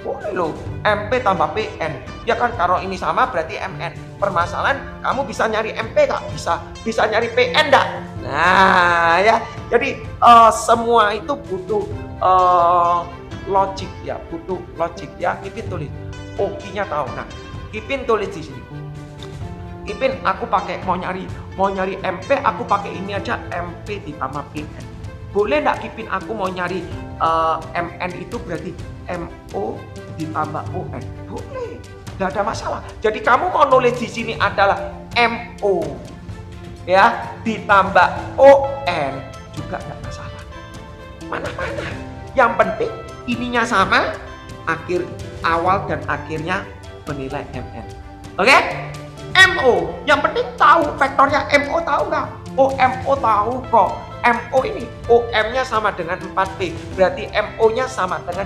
Boleh loh, MP tambah PN ya kan, kalau ini sama berarti MN. Permasalahan kamu bisa nyari MP gak? Bisa nyari PN gak? Nah ya, jadi semua itu butuh logik ya, Kipin aku pakai mau nyari MP, aku pakai ini aja, MP ditambah PN. Boleh nggak Kipin aku mau nyari MN itu berarti MO ditambah ON? Boleh, nggak ada masalah. Jadi kamu mau nulis di sini adalah MO ya ditambah ON juga nggak masalah. Mana-mana. Yang penting ininya sama, akhir awal dan akhirnya bernilai MN. Oke? MO, yang penting tahu vektornya MO tahu nggak? OMO tahu kok. MO ini OM-nya sama dengan 4P. Berarti MO-nya sama dengan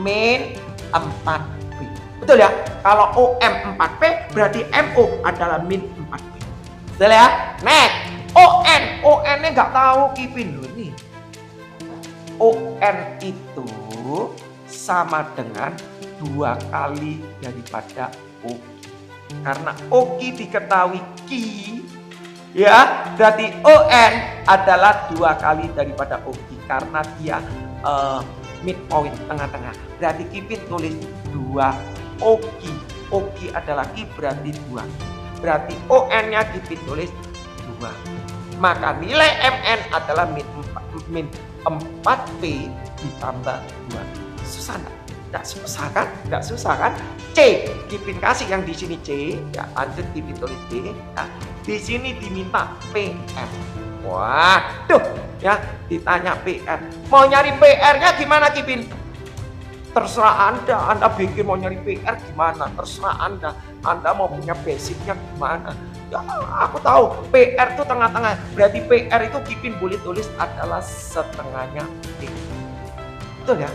min 4P. Betul ya? Kalau OM 4P berarti MO adalah min 4P. Betul ya? Next. ON-nya nggak tahu Kipin loh nih. ON itu sama dengan 2 kali daripada OQ. Karena OQ diketahui Ki, ya berarti ON adalah 2 kali daripada OQ karena dia midpoint tengah-tengah. Berarti Kipin tulis 2 OQ. OQ adalah Ki berarti 2. Berarti ON-nya Kipin tulis 2. Maka nilai MN adalah min 4P ditambah 2. Susah enggak? Enggak susah kan? Enggak susah kan? C, Kipin kasih yang di sini C, ya lanjut Kipin tulis D. Nah, di sini diminta PR. Waduh, ya ditanya PR. Mau nyari PR-nya gimana Kipin? Terserah Anda bikin mau nyari PR gimana? Terserah Anda. Anda mau punya basicnya gimana? Ya, aku tahu PR itu tengah-tengah. Berarti PR itu Kipin boleh tulis adalah setengahnya P. Betul ya?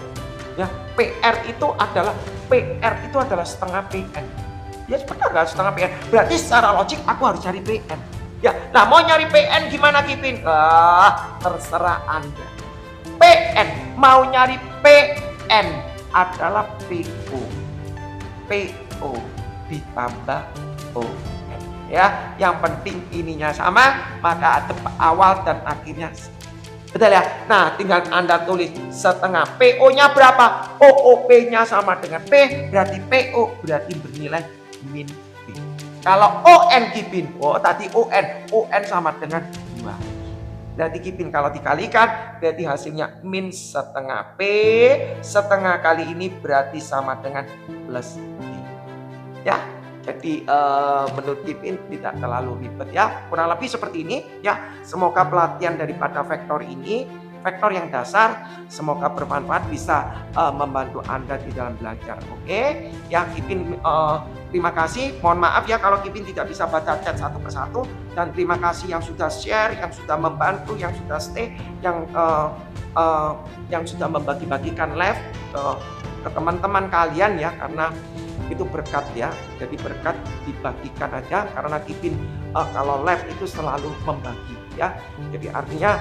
Ya, PR itu adalah setengah PN. Ya benar nggak setengah PN? Berarti secara logik aku harus cari PN. Ya, nah mau nyari PN gimana Kipin? Terserah Anda. PN mau nyari PN adalah PO. PO ditambah ON. Ya, yang penting ininya sama, maka awal dan akhirnya betul ya? Nah, tinggal Anda tulis setengah. PO-nya berapa? OOP-nya sama dengan P, berarti PO berarti bernilai min P. Kalau ON Kipin, tadi ON sama dengan 2. Berarti Kipin kalau dikalikan, berarti hasilnya min setengah P, setengah kali ini berarti sama dengan plus P. Ya, jadi menurut Kipin tidak terlalu ribet ya, kurang lebih seperti ini ya. Semoga pelatihan daripada vektor ini, vektor yang dasar, semoga bermanfaat, bisa membantu Anda di dalam belajar. Oke, ya Kipin terima kasih. Mohon maaf ya kalau Kipin tidak bisa baca chat satu persatu, dan terima kasih yang sudah share, yang sudah membantu, yang sudah stay, yang sudah membagi-bagikan live ke teman-teman kalian ya, karena itu berkat ya. Jadi berkat dibagikan aja, karena Kipin kalau live itu selalu membagi ya. Jadi artinya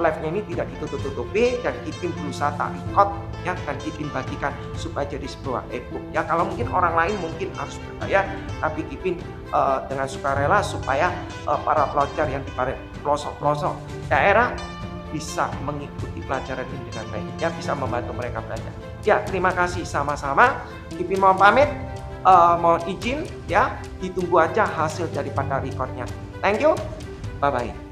live-nya ini tidak ditutup-tutupi, dan Kipin berusaha tak record ya, dan Kipin bagikan supaya jadi sebuah e-book ya. Kalau mungkin orang lain mungkin harus berbayar, tapi Kipin dengan sukarela supaya para pelajar yang di pelosok-pelosok daerah bisa mengikuti pelajaran ini dengan baik ya, bisa membantu mereka belajar. Ya, terima kasih sama-sama. Kipin mohon pamit, mohon izin ya, ditunggu aja hasil daripada recordnya. Thank you, bye-bye.